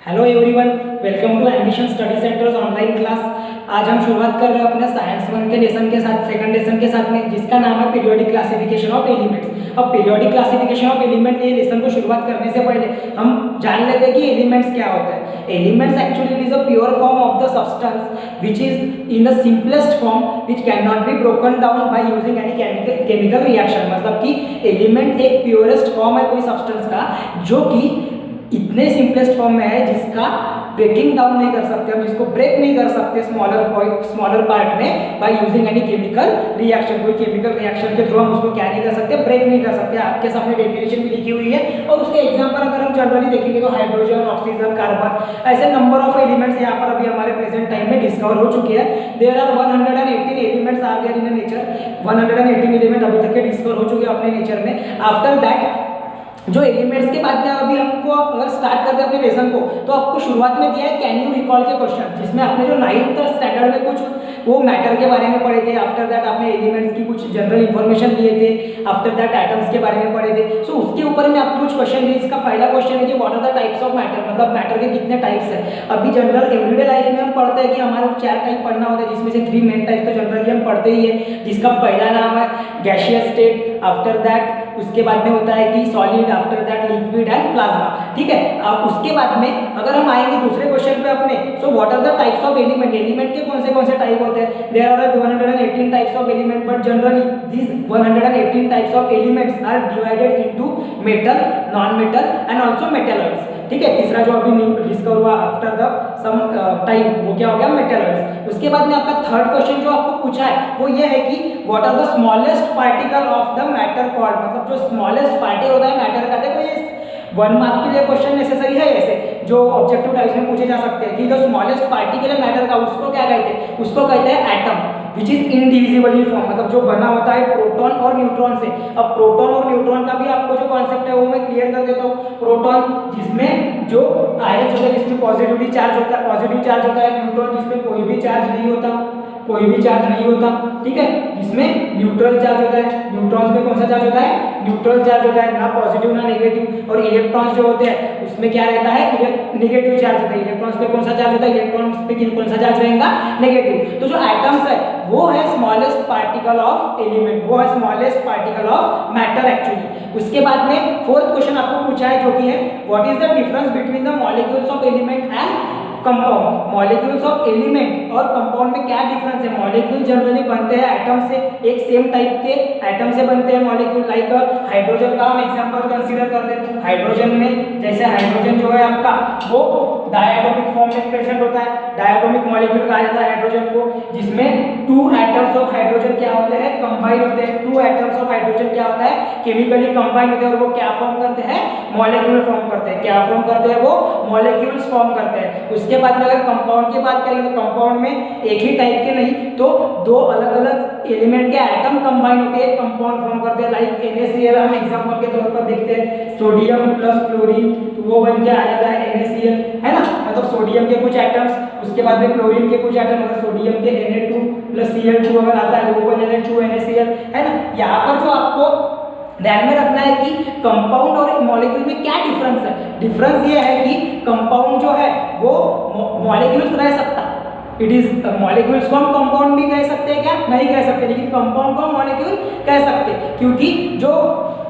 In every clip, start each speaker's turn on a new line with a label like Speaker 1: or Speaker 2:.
Speaker 1: Hello everyone, welcome to ambition study centres online class. आज हम शुरुआत कर रहे हैं अपने साइंस वन के लेसन के साथ, सेकंड लेसन के साथ में, जिसका नाम है पीरियोडिक क्लासिफिकेशन ऑफ एलिमेंट्स। अब पीरियोडिक क्लासिफिकेशन ऑफ एलिमेंट ये लेसन को शुरुआत करने से पहले हम जान लेते हैं कि एलिमेंट्स क्या होता है। Elements actually it is a pure form of the substance which is in the simplest form which can not be broken down by using any chemical reaction. मतलब कि एलिमेंट एक प्योरेस्ट फॉर्म है कोई substance का जो कि इतने simplest form में है जिसका ब्रेकिंग डाउन नहीं कर सकते हम, जिसको ब्रेक नहीं कर सकते स्मॉलर पार्ट में by using any chemical reaction. कोई केमिकल रिएक्शन के थ्रू हम उसको क्या नहीं कर सकते, ब्रेक नहीं कर सकते। आपके सामने डेफिनेशन भी लिखी हुई है और उसके एग्जांपल अगर हम जनरली देखेंगे तो हाइड्रोजन, ऑक्सीजन, कार्बन, ऐसे नंबर ऑफ एलिमेंट्स यहाँ पर अभी हमारे प्रेजेंट टाइम में डिस्कवर हो चुके हैं। There are 118 elements are there in nature. 118 element अभी तक के डिस्कवर हो चुके हैं अपने नेचर में। आफ्टर दैट जो एलिमेंट्स के बाद में अभी हमको अगर स्टार्ट करते हैं अपने लेसन को, तो आपको शुरुआत में दिया है कैन यू रिकॉल के क्वेश्चन, जिसमें आपने जो 9th स्टैंडर्ड में कुछ वो मैटर के बारे में पढ़े थे। आफ्टर दैट आपने एलिमेंट्स की कुछ जनरल इंफॉर्मेशन दिए थे। आफ्टर दैट एटम्स के बारे में पढ़े थे। सो उसके ऊपर में आपको कुछ क्वेश्चन दिए। इसका पहला क्वेश्चन है कि what are the types of matter, मतलब मैटर के कितने टाइप्स है। अभी जनरल एवरीडे लाइफ में हम पढ़ते हैं कि हमारे 4 टाइप पढ़ना होता है, जिसमें से 3 मेन टाइप तो जनरली हम पढ़ते ही है, जिसका पहला नाम है गैसियस स्टेट। आफ्टर दैट उसके बाद में होता है कि solid, after that liquid and plasma. ठीक है, अब उसके बाद में अगर हम आएंगे दूसरे क्वेश्चन पे अपने, so what are the types of element. Element के कौन से टाइप होते हैं। There are 118 types of element, but generally this 118 types of elements are divided into metal, non metal and also metalloids. ठीक है, तीसरा जो अभी डिस्कवर हुआ आफ्टर द सम टाइप, वो क्या हो गया, मेटेलॉइड्स। उसके बाद में आपका थर्ड क्वेश्चन जो आपको पूछा है वो ये है कि what are the smallest particle of the matter called. मतलब जो स्मॉलेस्ट पार्टिकल होता है मैटर का, देखो ये 1 मार्क के लिए क्वेश्चन नेसेसरी है, ऐसे जो ऑब्जेक्टिव टाइप्स में पूछे जा सकते हैं कि जो स्मॉलेस्ट पार्टिकल है मैटर का, उसको क्या कहते हैं, उसको कहते हैं atom, which is indivisible in form. मतलब जो बना होता है प्रोटॉन और न्यूट्रॉन से। अब प्रोटॉन और न्यूट्रॉन का भी आपको जो कॉन्सेप्ट है वो मैं क्लियर कर देता हूँ। प्रोटॉन जिसमें जो आयन होता है, जिसमें पॉजिटिवली चार्ज होता है, पॉजिटिव चार्ज होता है। न्यूट्रॉन जिसमें कोई भी चार्ज नहीं होता, कोई भी चार्ज नहीं होता। ठीक है, जिसमें न्यूट्रल चार्ज होता है। न्यूट्रॉन्स में कौन सा चार्ज होता है, न्यूट्रल चार्ज होता है, ना पॉजिटिव ना नेगेटिव। और इलेक्ट्रॉन्स जो होते हैं उसमें क्या रहता है, नेगेटिव चार्ज होता है। इलेक्ट्रॉन्स पे कौन सा चार्ज होता है, इलेक्ट्रॉन्स पे कौन सा चार्ज रहेगा, नेगेटिव। तो जो एटम्स है वो है स्मॉलेस्ट पार्टिकल ऑफ एलिमेंट, वो है smallest particle of matter actually. उसके बाद में फोर्थ क्वेश्चन आपको पूछा है जो कि है what is the difference between the molecules of element and compound. Molecules of element और कंपाउंड में क्या डिफरेंस है। मॉलिक्यूल जनरली बनते हैं एटम से, एक सेम टाइप के एटम से बनते हैं मॉलिक्यूल। लाइक हाइड्रोजन का हम एग्जांपल कंसीडर करते हैं। हाइड्रोजन में जैसे हाइड्रोजन जो है आपका वो डायटोमिक फॉर्म में प्रेजेंट होता है। डायटोमिक मॉलिक्यूल कहा जाता है हाइड्रोजन को, जिसमें 2 एटम्स ऑफ हाइड्रोजन क्या होते हैं, कंबाइन होते हैं। 2 एटम्स ऑफ हाइड्रोजन क्या होता है, केमिकली कंबाइन होते हैं और वो क्या फॉर्म करते हैं, मॉलिक्यूल फॉर्म करते हैं। क्या फॉर्म करते हैं, वो मॉलिक्यूल्स फॉर्म करते हैं। उसके बाद में अगर कंपाउंड की बात करेंगे तो कंपाउंड में एक ही टाइप के नहीं तो 2 अलग अलग एलिमेंट के एटम कंबाइन होकर एक कंपाउंड फॉर्म करते हैं। लाइक NaCl हम एग्जांपल के तौर पर देखते हैं, सोडियम प्लस क्लोरीन, तो वो बन के आ जाता है NaCl, है ना। मतलब सोडियम के कुछ एटम्स, उसके बाद में क्लोरीन के कुछ एटम, अगर सोडियम के Na2 प्लस Cl2 अगर आता है तो वो बन जाता है 2NaCl, है ना। यहाँ पर जो आपको ध्यान में रखना है कि कंपाउंड और मॉलिक्यूल में क्या डिफरेंस है। डिफरेंस ये है कि कंपाउंड जो है वो मॉलिक्यूल्स रह सकता है, इट इज मॉलिक्यूल्स को हम कंपाउंड भी कह सकते हैं, क्या नहीं कह सकते, लेकिन कंपाउंड को हम मॉलिक्यूल कह सकते हैं, क्योंकि जो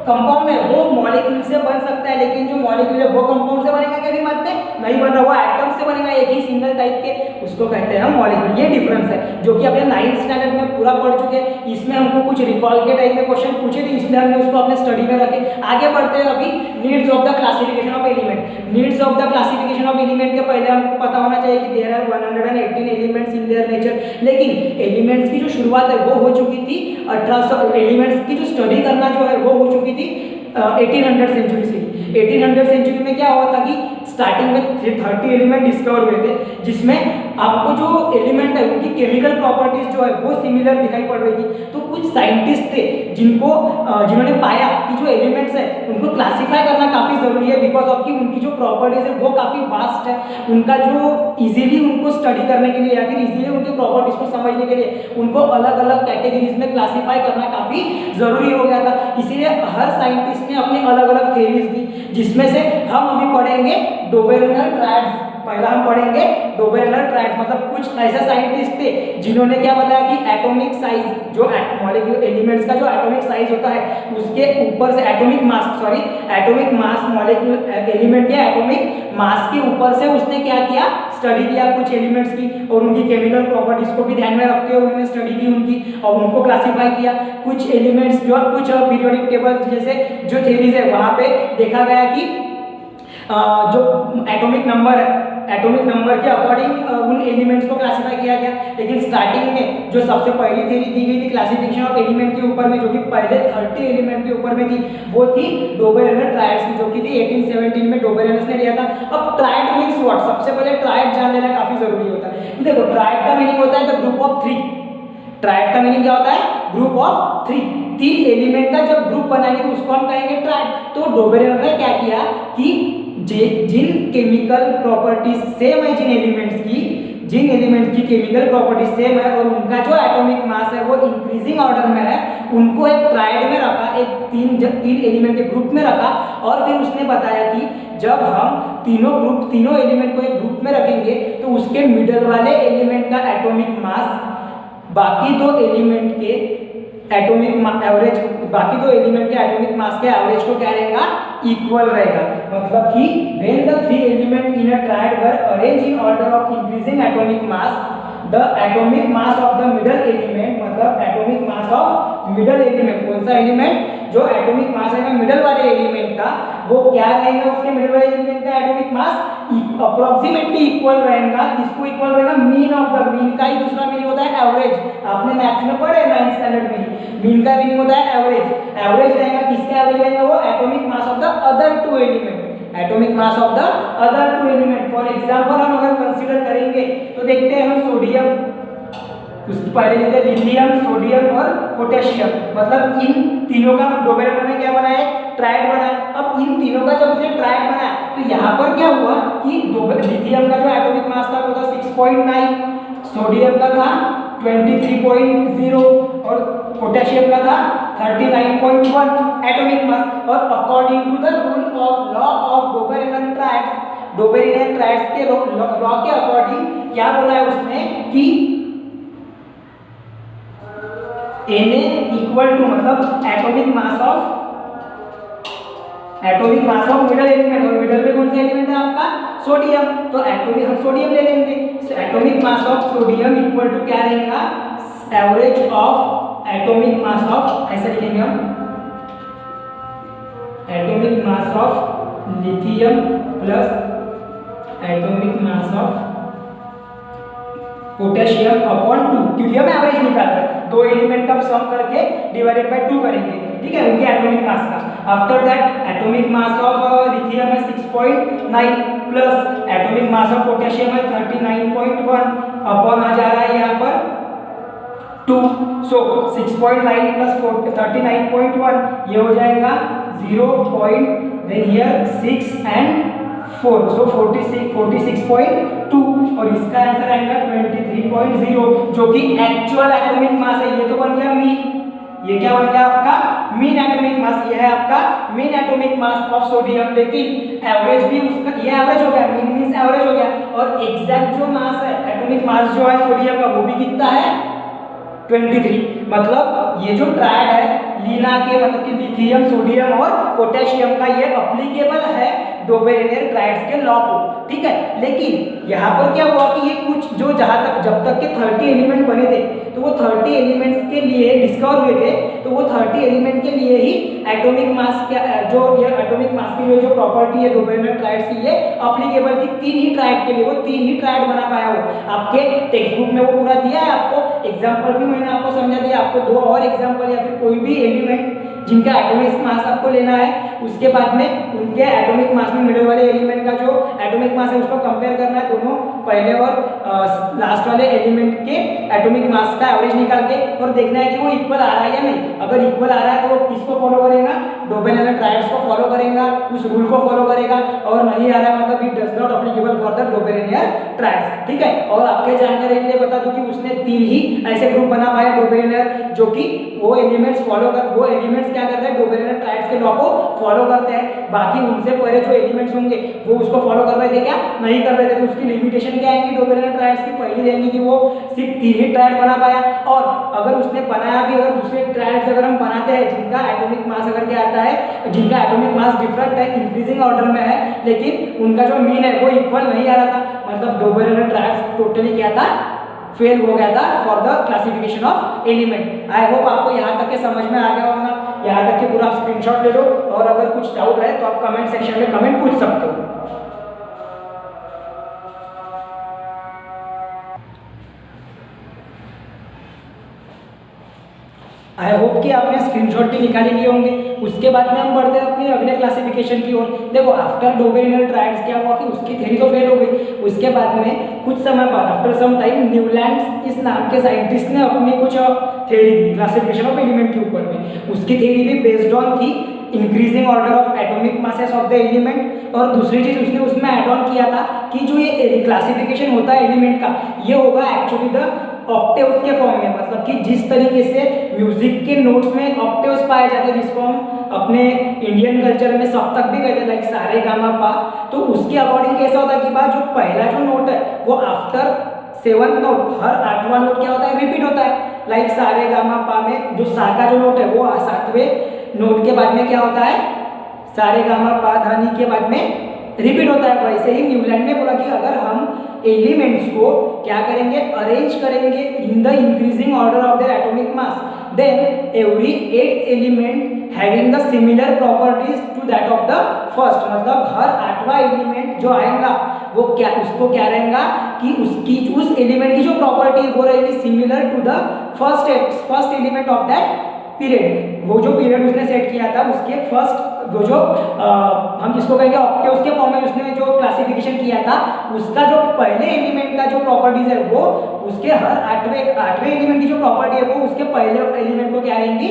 Speaker 1: कंपाउंड है वो मॉलिक्यूल से बन सकता है, लेकिन जो मॉलिक्यूल है वो कंपाउंड से बनेगा क्या, बात में नहीं बन रहा, वो एटम से बनेगा, एक ही सिंगल टाइप के, उसको कहते हैं हम मॉलिक्यूल। ये डिफरेंस है जो कि अपने 9th स्टैंडर्ड में पूरा पढ़ चुके हैं। इसमें हमको कुछ रिकॉल के टाइप में क्वेश्चन पूछे थे, इसलिए हमने उसको अपने स्टडी में रखे। आगे बढ़ते हैं अभी needs of the classification of element. Needs of the classification of element के पहले हमको पता होना चाहिए कि there are 118 elements in their nature. लेकिन एलिमेंट्स की जो शुरुआत है वो हो चुकी थी 1800, एलिमेंट्स की जो स्टडी करना जो है वो हो चुकी थी 1800 सेंचुरी से। 1800 सेंचुरी में क्या हुआ था कि स्टार्टिंग में 30 एलिमेंट डिस्कवर हुए थे, जिसमें आपको जो एलिमेंट है उनकी केमिकल प्रॉपर्टीज जो है वो सिमिलर दिखाई पड़ रही थी। तो कुछ साइंटिस्ट थे जिन्होंने पाया कि जो एलिमेंट्स है उनको क्लासिफाई करना काफ़ी ज़रूरी है, बिकॉज ऑफ कि उनकी जो प्रॉपर्टीज है वो काफ़ी वास्ट है। उनका जो इजीली उनको स्टडी करने के लिए या फिर इजीली उनकी प्रॉपर्टीज को समझने के लिए उनको अलग अलग कैटेगरीज में क्लासीफाई करना काफ़ी ज़रूरी हो गया था। इसीलिए हर साइंटिस्ट ने अपनी अलग अलग थ्योरीज दी। जिसमें से हम अभी पढ़ेंगे डोबेरेनर ट्रायड्स। पहला हम पढ़ेंगे डोबेरेनर ट्रायड्स, मतलब कुछ ऐसे साइंटिस्ट थे जिन्होंने क्या बताया कि एटॉमिक साइज, जो मॉलिक्यूल एलिमेंट्स का जो एटॉमिक साइज होता है उसके ऊपर से एटॉमिक मास मॉलिक्यूल एलिमेंट के एटॉमिक मास के ऊपर से उसने क्या किया, स्टडी किया कुछ एलिमेंट्स की, और उनकी केमिकल प्रॉपर्टीज को भी ध्यान में रखते हुए उन्होंने स्टडी की उनकी, और उनको क्लासिफाई किया। कुछ एलिमेंट्स जो कुछ पीरियोडिक टेबल जैसे जो थ्योरीज है वहाँ पे देखा गया कि जो एटॉमिक नंबर के अकॉर्डिंग उन एलिमेंट्स को क्लासिफाई किया गया। लेकिन स्टार्टिंग में जो सबसे पहली थ्योरी दी गई थी क्लासिफिकेशन ऑफ एलिमेंट के ऊपर में, जो कि पहले 30 एलिमेंट के ऊपर में थी, वो थी डोबेरेनर ट्रायड्स की, जो कि थी 1817 में डोबेरेनस ने लिया था। अब ट्रायड मींस व्हाट, सबसे पहले ट्रायड जान लेना काफी जरूरी होता है। देखो ट्रायड का मीनिंग होता है द ग्रुप ऑफ 3। ट्रायड का मीनिंग क्या होता है, ग्रुप ऑफ 3। 3 एलिमेंट का जब ग्रुप बनाएंगे तो उसको हम कहेंगे ट्रायड। तो डोबेरेनर ने क्या किया कि जिन केमिकल प्रॉपर्टीज सेम है, जिन एलिमेंट्स की केमिकल प्रॉपर्टीज सेम है और उनका जो एटॉमिक मास है वो इंक्रीजिंग ऑर्डर में है, उनको एक ट्रायड में रखा, एक तीन एलिमेंट के ग्रुप में रखा। और फिर उसने बताया कि जब हम तीनों एलिमेंट को एक ग्रुप में रखेंगे तो उसके मिडल वाले एलिमेंट का एटॉमिक मास बाकी दो एलिमेंट के एटॉमिक मास के एवरेज को क्या रहेगा, इक्वल रहेगा। मतलब कि when the 3 element in a triad were arranged in order of increasing atomic mass, the atomic mass of the middle element, मतलब atomic mass of middle element, कौन सा एलिमेंट, जो एटॉमिक मास है मिडल वाले एलिमेंट का, वो क्या रहेगा, उसके मिडल वाले एलिमेंट का एटॉमिक मास अप्रोक्सीमेटली इक्वल रहेगा। किसको इक्वल रहेगा, मीन ऑफ द, मीन का ही दूसरा मीनिंग होता है एवरेज। आपने मैथ्स में पढ़े 9th स्टैंडर्ड में, मीन का मीनिंग होता है एवरेज। एवरेज रहेगा, किसका एवरेज रहेगा, वो atomic mass of the other 2 element, atomic mass of the other 2 element. For example हम अगर कंसीडर करेंगे तो देखते हैं हम सोडियम, उसके पहले लेते हैं लिथियम, सोडियम और पोटेशियम। मतलब इन तीनों का डोबेरेनर ने क्या बनाया, ट्रायड बनाया। अब इन तीनों का जब उसने ट्रायड बनाया तो यहाँ पर क्या हुआ कि लिथियम का जो एटॉमिक मास था वो था 6.9, सोडियम का था 23.0 और पोटेशियम का था 39.1 एटॉमिक मास। और according to the rule of law of Dobereiner triads के लॉ के अकॉर्डिंग क्या बोला है उसने कि Na इक्वल टू, मतलब atomic mass of middle element, और मिडल में कौन सा एलिमेंट है आपका, सोडियम। तो हम सोडियम ले लेंगे। Atomic mass of sodium equal to क्या रहेगा, average of atomic mass of, ऐसा लिखेंगे हम, atomic mass of lithium plus atomic mass of potassium upon 2, क्योंकि हम एवरेज निकाल रहे हैं, 2 एलिमेंट का सम करके डिवाइडेड बाय 2 करेंगे, ठीक है, उनके एटॉमिक मास का। After that atomic mass of lithium है 6.9 plus atomic mass of potassium है 39.1 अपॉन आ जा रहा है यहाँ पर 2। सो 6.9 प्लस 39.1 ये हो जाएगा 0. देन हियर 6 एंड 4, सो 46.2 और इसका आंसर आएगा 23.0, जो कि एक्चुअल एटॉमिक मास है। ये तो बन गया मीन, ये क्या बन गया आपका मीन एटॉमिक मास, ये है आपका mean atomic mass of sodium. लेकिन एवरेज भी उसका, ये एवरेज हो गया, मीन मींस एवरेज हो गया, और एग्जैक्ट जो मास है एटॉमिक मास जो है सोडियम का वो भी कितना है 23। मतलब ये जो ट्रायड है लीना के, मतलब कि लिथियम, सोडियम और पोटेशियम का, ये अप्लीकेबल है डोबेरेनर ट्रायड्स के लॉ को, ठीक है। लेकिन यहाँ पर क्या हुआ कि ये कुछ जो जब तक के 30 एलिमेंट बने थे तो वो 30 एलिमेंट्स के लिए डिस्कवर हुए थे, तो वो 30 एलिमेंट के लिए ही एटॉमिक मास क्या, जो ये एटॉमिक मास की जो प्रॉपर्टी है डोबेरेनर ट्रायड्स की, ये अप्लीकेबल थी 3 ही ट्रायड के लिए, वो 3 ही ट्रायड बना पाया हो। आपके टेक्स्ट बुक में वो पूरा दिया है आपको, एग्जाम्पल भी मैंने आपको समझा दिया। आपको 2 और एग्जाम्पल या फिर कोई भी एलिमेंट जिनका एटॉमिक मास आपको लेना है, उसके बाद में उनके एटॉमिक मास में मिडल वाले एलिमेंट का जो एटॉमिक मास है उसको कंपेयर करना है, दोनों पहले और लास्ट वाले एलिमेंट के एटॉमिक मास का एवरेज निकाल के, और देखना है कि वो इक्वल आ रहा है या नहीं। अगर इक्वल आ रहा है तो वो किसको फॉलो करेगा, डोबेरेनर ट्रायड्स को फॉलो करेगा, उस रूल को फॉलो करेगा, और नहीं आ रहा है मतलब it does not applicable for the Dobereiner triads, ठीक है। और आपके जानकारी के लिए बता दूं कि उसने 3 ही ऐसे ग्रुप बना पाया डोबेरेनर, जो कि वो एलिमेंट्स क्या करते हैं, डोबेरेनर ट्रायड्स के लॉ को फॉलो करते हैं। बाकी उनसे पहले जो एलिमेंट्स होंगे वो उसको फॉलो कर रहे थे क्या, नहीं कर रहे थे। तो उसकी लिमिटेशन क्या आएंगी डोबेरेनर ट्रायड्स की, पहली रहेंगी कि वो सिर्फ 3 ही ट्रायड बना पाया, और अगर उसने बनाया भी, अगर दूसरे ट्रायड्स अगर हम बनाते हैं जिनका एटॉमिक मास अगर क्या आता है, जिनका एटॉमिक मास डिफरेंट है, इंक्रीजिंग ऑर्डर में है, लेकिन उनका जो मीन है वो इक्वल नहीं आ रहा था, मतलब डोबेरेनर ट्रायड्स टोटली क्या था, फेल हो गया था for the classification of element. I hope आपको यहाँ तक के समझ में आ गया होगा, यहाँ तक के पूरा आप स्क्रीनशॉट ले लो, और अगर कुछ डाउट रहे तो आप कमेंट सेक्शन में कमेंट पूछ सकते हो। आई होप कि आपने स्क्रीनशॉट भी निकाले लिए होंगे। उसके बाद में हम बढ़ते हैं अपने अगले क्लासिफिकेशन की ओर। देखो आफ्टर डोबेरेनर ट्रायड्स क्या हुआ कि उसकी थ्योरी तो फेल हो गई, उसके बाद में कुछ समय बाद आफ्टर सम टाइम न्यूलैंड्स इस नाम के साइंटिस्ट ने अपनी कुछ theory the classification of element के ऊपर में। उसकी थ्योरी भी बेस्ड ऑन थी increasing order of atomic masses of the element, और दूसरी चीज उसने उसमें ऐड ऑन किया था कि जो ये क्लासिफिकेशन होता है एलिमेंट का, ये होगा एक्चुअली द ऑक्टेव्स के फॉर्म में, मतलब कि जिस तरीके से म्यूजिक के नोट्स में ऑक्टेव्स पाए जाते हैं, जिसको हम अपने इंडियन कल्चर में सप्तक भी कहते हैं, लाइक सारे गामा पा, तो उसके अकॉर्डिंग कैसा होता है कि जो पहला जो नोट है वो आफ्टर 7th नोट, हर 8वां नोट क्या होता है, रिपीट होता है। लाइक सारे गामा पा में जो सा का जो नोट है वो 7वें नोट के बाद में क्या होता है, सारे गामा पा धा नी के बाद में रिपीट होता है। वैसे ही न्यूलैंड ने बोला कि अगर हम एलिमेंट्स को क्या करेंगे, अरेंज करेंगे in the increasing order of their atomic mass, then every 8 element having the similar properties to that of the first, मतलब हर 8वां एलिमेंट जो आएगा वो क्या, उसको क्या रहेगा कि उसकी उस एलिमेंट की जो प्रॉपर्टी वो रहेगी similar to the first element of that period. वो जो पीरियड उसने सेट किया था उसके फर्स्ट वो जो हम जिसको कहेंगे ऑक्टेव्स के फॉर्म में उसने जो क्लासिफिकेशन किया था, उसका जो पहले एलिमेंट का जो प्रॉपर्टीज है वो उसके हर 8वें एलिमेंट की जो प्रॉपर्टी है वो उसके पहले एलिमेंट को क्या रहेंगी,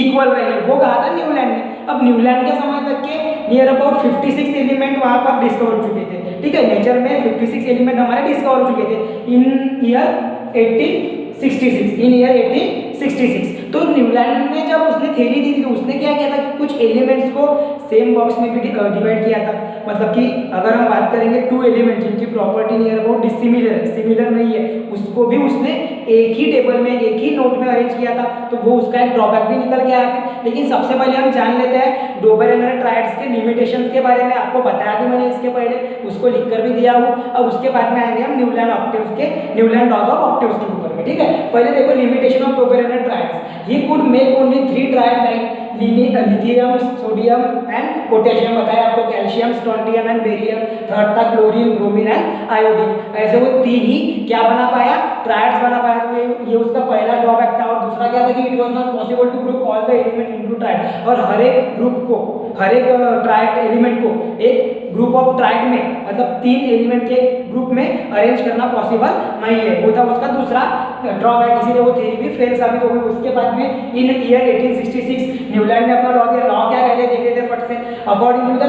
Speaker 1: इक्वल रहेंगे। वो कहा था न्यूलैंड ने। अब न्यूलैंड के समय तक के नियर अबाउट 56 एलिमेंट वहां पर डिस्कवर हो चुके थे, ठीक है, नेचर में 56 एलिमेंट हमारे डिस्कवर हो चुके थे इन ईयर 1866। तो न्यूलैंड ने जब उसने थ्योरी दी थी तो उसने क्या किया था कि कुछ एलिमेंट्स को सेम बॉक्स में भी डिवाइड किया था, मतलब कि अगर हम बात करेंगे 2 एलिमेंट जिनकी प्रॉपर्टी नियर अबाउट डिसिमिलर है, सिमिलर नहीं है, उसको भी उसने एक ही टेबल में एक ही नोट में अरेंज किया था, तो वो उसका एक ड्रॉबैक भी निकल के आया फिर। लेकिन सबसे पहले हम जान लेते हैं डोबेरेनर ट्रायड्स के लिमिटेशंस के बारे में। आपको बताया भी मैंने इसके पहले, उसको लिखकर भी दिया हूँ। अब उसके बाद में आएंगे हम न्यूलैंड ऑक्टेव्स के, न्यूलैंड लॉज ऑफ ऑक्टेव्स के ऊपर में, ठीक है। पहले देखो limitation of Dobereiner triads. He could make only 3 triad like lithium, sodium and potassium, बताया आपको calcium, strontium and barium, third था क्लोरीन, ब्रोमीन एंड आयोडीन। ऐसे वो 3 ही क्या बना पाया, ट्रायड्स बना पाया। तो ये उसका पहला ड्रॉबैक था। और दूसरा क्या था कि it was not possible to group all the element into triad, और हर एक ग्रुप को, हर एक ट्रायड एलिमेंट को एक ग्रुप ऑफ ट्रायड में, मतलब 3 एलिमेंट के ग्रुप में अरेंज करना पॉसिबल नहीं है। वो था उसका दूसरा ड्रॉबैक, इसीलिए वो थ्योरी भी फेल साबित हो गई। उसके बाद में इन ईयर 1866 न्यूलैंड ने अपना लॉ दिया। लॉ क्या कहते हैं देख लेते हैं फट से। According to the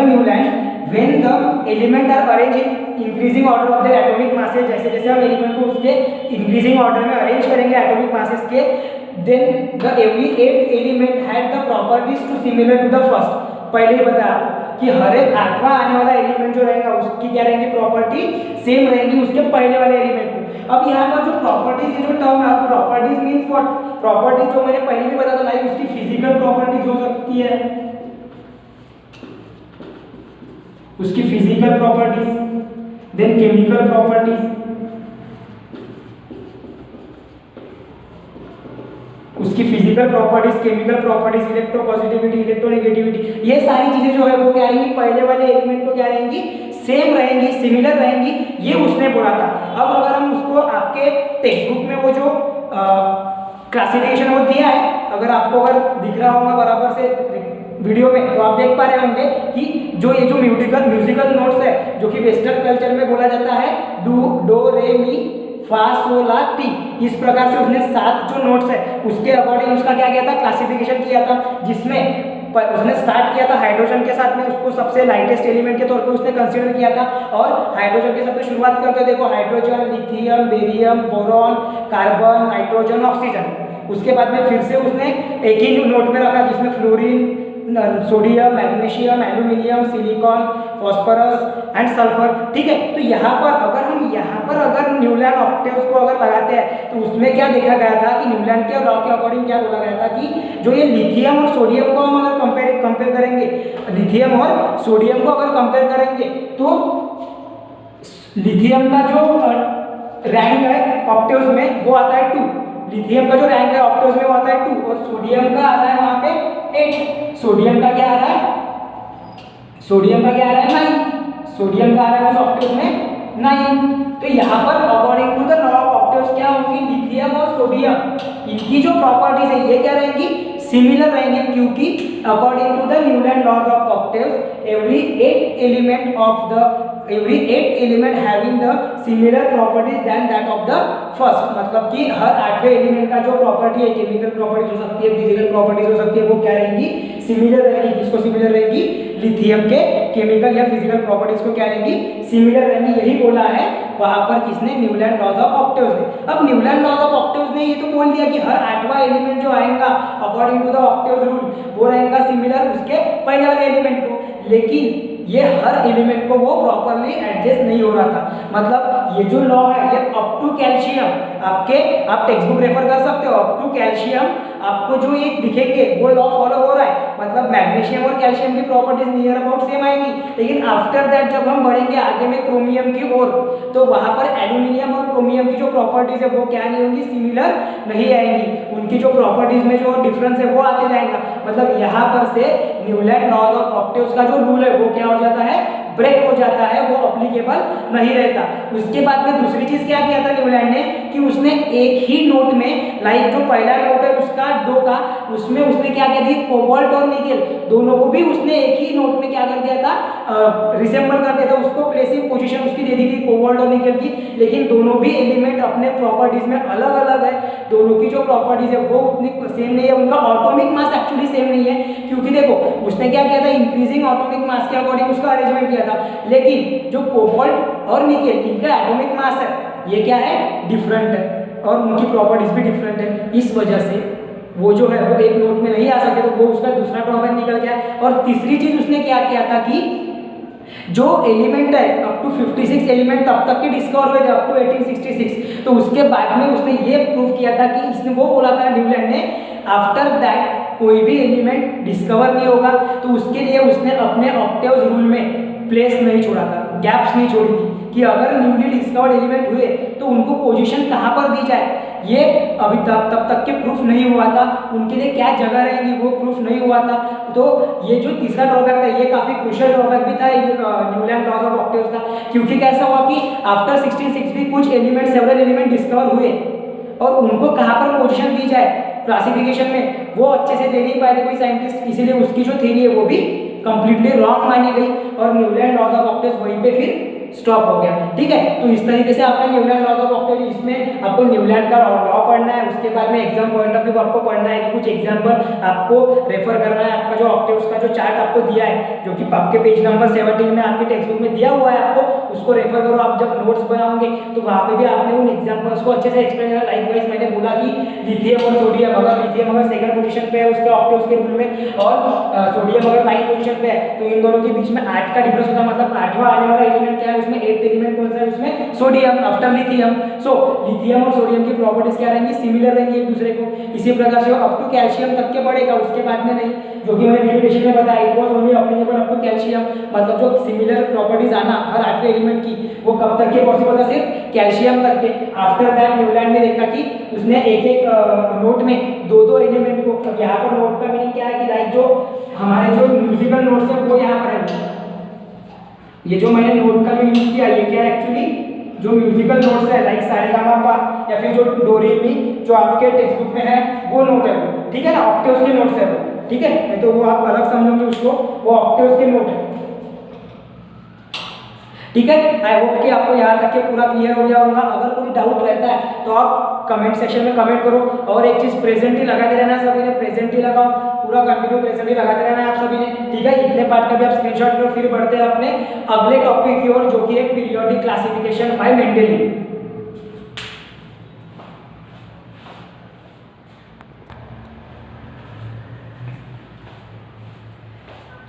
Speaker 1: Newland when the element are arranged in increasing order of their atomic masses, जैसे जैसे हम एलिमेंट को उसके इंक्रीजिंग ऑर्डर में अरेंज करेंगे एटॉमिक मासेस के, then the every 8 element had the properties to similar to the first। पहले ही बताया आपको कि हर एक 8वां आने वाला एलिमेंट जो रहेगा उसकी क्या रहेंगी, प्रॉपर्टी सेम रहेगी उसके पहले वाले एलिमेंट को। अब यहाँ पर जो प्रॉपर्टीज, ये जो टर्म है प्रॉपर्टीज मींस व्हाट, प्रॉपर्टीज जो मैंने पहले भी बताया था, लाइक उसकी फिजिकल प्रॉपर्टीज हो सकती है, उसकी physical properties, then chemical properties, उसकी physical properties, chemical properties, electropositivity, electronegativity, ये सारी चीजें जो है वो क्या रहेंगी, पहले वाले एलिमेंट को क्या रहेंगी, सेम रहेंगी, सिमिलर रहेंगी, ये उसने बोला था। अब अगर हम उसको आपके टेक्स्ट बुक में वो जो क्लासिफिकेशन वो दिया है, अगर आपको अगर दिख रहा होगा बराबर से वीडियो में, तो आप देख पा रहे होंगे कि जो ये जो म्यूजिकल नोट्स है जो कि वेस्टर्न कल्चर में बोला जाता है डू रे मी फा सो ला टी, इस प्रकार से उसने 7 जो नोट्स है उसके अकॉर्डिंग उसका क्या किया था, क्लासिफिकेशन किया था, जिसमें उसने स्टार्ट किया था हाइड्रोजन के साथ में, उसको सबसे लाइटेस्ट एलिमेंट के तौर पे उसने कंसीडर किया था। और हाइड्रोजन के साथ में शुरुआत करते देखो hydrogen, lithium, barium, boron, carbon, nitrogen, oxygen, उसके बाद में फिर से उसने एक ही नोट में रखा जिसमें fluorine, sodium, magnesium, aluminium, silicon, phosphorus and sulphur. ठीक है, तो यहाँ पर अगर न्यूलैंड ऑक्टेव्स को अगर लगाते हैं तो उसमें क्या देखा गया था कि न्यूलैंड के लॉ के अकॉर्डिंग क्या बोला गया था कि जो ये लिथियम और सोडियम को हम अगर कंपेयर करेंगे, लिथियम और सोडियम को अगर कंपेयर करेंगे तो लिथियम का जो रैंक है ऑक्टेव्स में वो आता है 2, लिथियम का जो रैंक है ऑक्टेव्स में वो आता है 2 और सोडियम का आता है वहां पे 8। सोडियम का क्या आ रहा है, सोडियम का क्या आ रहा है 9, सोडियम का आ रहा है उस ऑक्टेव में 9। तो यहाँ पर according to the law of octaves क्या होंगी, लिथियम और सोडियम इनकी जो प्रॉपर्टीज है ये क्या रहेंगी, सिमिलर रहेंगे, क्योंकि according to the Newland laws of octaves every 8 element having the similar properties then that of the first. मतलब कि हर 8वें एलिमेंट का जो प्रॉपर्टी है, केमिकल प्रॉपर्टीज हो सकती है, फिजिकल प्रॉपर्टीज हो सकती है, वो क्या रहेंगी, सिमिलर रहेंगी। किसको सिमिलर रहेंगी, लिथियम के केमिकल या फिजिकल प्रॉपर्टीज को क्या रहेंगी, सिमिलर रहेंगी। यही बोला है वहां पर किसने, न्यूलैंड लॉज ऑफ ऑक्टेव्स ने। अब न्यूलैंड लॉज ऑफ ऑक्टेव्स ने ये तो बोल दिया कि हर 8वां एलिमेंट जो आएगा according to the octaves rule वो रहेगा सिमिलर उसके पहले वाले एलिमेंट को, लेकिन ये हर एलिमेंट को वो प्रॉपरली एडजस्ट नहीं हो रहा था। मतलब ये जो लॉ है ये अप टू कैल्शियम आप टेक्स्ट बुक रेफर कर सकते हो, अप टू कैल्शियम आपको जो ये दिखेंगे वो लॉ फॉलो हो रहा है। मतलब मैग्नीशियम और कैल्शियम की प्रॉपर्टीज नियर अबाउट सेम आएंगी, लेकिन आफ्टर दैट जब हम बढ़ेंगे आगे में क्रोमियम की ओर तो वहां पर एल्यूमिनियम और क्रोमियम की जो प्रॉपर्टीज है वो क्या नहीं होंगी, सिमिलर नहीं आएंगी। उनकी जो प्रॉपर्टीज में जो डिफरेंस है वो आते जाएगा। मतलब यहाँ पर से न्यूलैंड लॉज ऑफ ऑक्टेव्स का जो रूल है वो क्या हो जाता है, ब्रेक हो जाता है, वो अप्लीकेबल नहीं रहता। उसके बाद में दूसरी चीज क्या किया था न्यूलैंड ने कि उसने एक ही नोट में, लाइक जो पहला नोट है उसका डो का, उसमें उसने क्या किया था, कोबाल्ट और निकेल दोनों को भी उसने एक ही नोट में क्या कर दिया था, रिसेंबल कर दिया था, उसको प्लेसिंग पोजीशन उसकी दे दी थी कोबाल्ट और निकेल की। लेकिन दोनों भी एलिमेंट अपने प्रॉपर्टीज में अलग अलग है, दोनों की जो प्रॉपर्टीज है वो उतनी सेम नहीं है, उनका ऑटोमिक मास एक्चुअली सेम नहीं है। क्योंकि देखो उसने क्या किया था, इंक्रीजिंग ऑटोमिक मास के अकॉर्डिंग उसका अरेंजमेंट किया था, लेकिन जो कोबाल्ट और निकेल इनका एटॉमिक मास है ये क्या है, डिफरेंट है और उनकी प्रॉपर्टीज भी डिफरेंट है। इस वजह से वो जो है वो एक नोट में नहीं आ सके, तो वो उसका दूसरा ड्रॉबैक निकल गया। और तीसरी चीज उसने क्या किया था कि जो एलिमेंट है अप टू 56 एलिमेंट तब तक के डिस्कवर हुए थे, अप टू 1866। तो उसके बाद में उसने ये प्रूव किया था कि इसने वो बोला था न्यूलैंड ने, आफ्टर दैट कोई भी एलिमेंट डिस्कवर नहीं होगा, तो उसके लिए उसने अपने ऑक्टेव्स रूल में प्लेस नहीं छोड़ा था, गैप्स नहीं छोड़ी थी कि अगर न्यूली डिस्कवर्ड एलिमेंट हुए तो उनको पोजीशन कहाँ पर दी जाए, ये अभी तब तक के प्रूफ नहीं हुआ था। उनके लिए क्या जगह रहेगी वो प्रूफ नहीं हुआ था। तो ये जो तीसरा ड्रॉबैक था ये काफी क्रूशियल ड्रॉबैक भी था न्यूलैंड लॉज ऑफ ऑक्टेव्स का, क्योंकि कैसा हुआ कि आफ्टर 1660 कुछ एलिमेंट, सेवरल एलिमेंट डिस्कवर हुए और उनको कहाँ पर पोजीशन दी जाए क्लासिफिकेशन में वो अच्छे से दे नहीं पाए थे कोई साइंटिस्ट, इसीलिए उसकी जो थ्योरी है वो भी कंप्लीटली रॉन्ग मानी गई और न्यूलैंड लॉज ऑफ ऑक्टेव्स वहीं पे फिर स्टॉप हो गया। ठीक है, तो इस तरीके से आपने न्यूलैंड लॉज ऑफ ऑक्टेव्स, इसमें आपको न्यूलैंड का लॉ पढ़ना है, उसके बाद में एग्जाम पॉइंट ऑफ व्यू आपको पढ़ना है कि कुछ एग्जांपल आपको रेफर करना है। आपका जो ऑक्टेव्स का जो चार्ट आपको दिया है जो कि आपके पेज नंबर 17 में आपके टेक्स्ट बुक में दिया हुआ है, आपको उसको रेफर करो। आप जब नोट्स बनाओगे तो वहाँ पे भी आपने उन एग्जाम्पल्स को अच्छे से एक्सप्लेन करना। लाइकवाइज मैंने बोला कि लिथियम और सोडियम, अगर लिथियम अगर सेकंड पोजीशन पे है उसके ऑक्टेव्स के रूल में और सोडियम अगर 9th पोजीशन पे है, तो इन दोनों के बीच में 8 का डिफरेंस होता है। मतलब 8वां आने वाला एलिमेंट क्या है उसमें, 8th एलिमेंट कौन सा है उसमें, sodium after lithium. So lithium और सोडियम की प्रॉपर्टीज क्या रहेंगी, सिमिलर रहेंगी एक दूसरे को। इसी प्रकार से अप टू कैल्शियम तक के बढ़ेगा, उसके बाद में नहीं, जो कि मैंने लिमिटेशन में बताया, it was only applicable up to calcium. मतलब जो सिमिलर प्रॉपर्टीज आना हर 8वें एलिमेंट की, वो कब तक के पॉसिबल था, सिर्फ कैल्शियम तक के। आफ्टर दैट न्यूलैंड ने देखा कि उसने एक नोट में दो एलिमेंट को, यहाँ पर नोट का मीनिंग क्या है कि लाइक जो हमारे जो म्यूजिकल नोट्स है वो यहाँ पर है, ये जो मैंने नोट का जो यूज किया ये क्या है, एक्चुअली जो म्यूजिकल नोट्स है लाइक सारेगामापा या फिर जो डो रे मी जो आपके टेक्स्ट बुक में है वो नोट है वो, ठीक है ना, ऑक्टेव्स के नोट्स है वो, ठीक है, नहीं तो वो आप अलग समझोगे उसको, वो ऑक्टेव्स के नोट है। ठीक है, आई होप कि आपको यहाँ तक के पूरा क्लियर हो गया होगा। अगर कोई डाउट रहता है तो आप कमेंट सेक्शन में कमेंट करो। और एक चीज प्रेजेंट ही लगाते रहना है सभी ने, प्रेजेंट ही लगाओ, पूरा कंटिन्यू प्रेजेंट ही लगाते रहना है आप सभी ने, ठीक है। इतने पार्ट का भी आप स्क्रीनशॉट करो। फिर बढ़ते हैं अपने अगले टॉपिक की ओर जो कि है पीरियोडिक क्लासिफिकेशन बाय मेंडेलिव।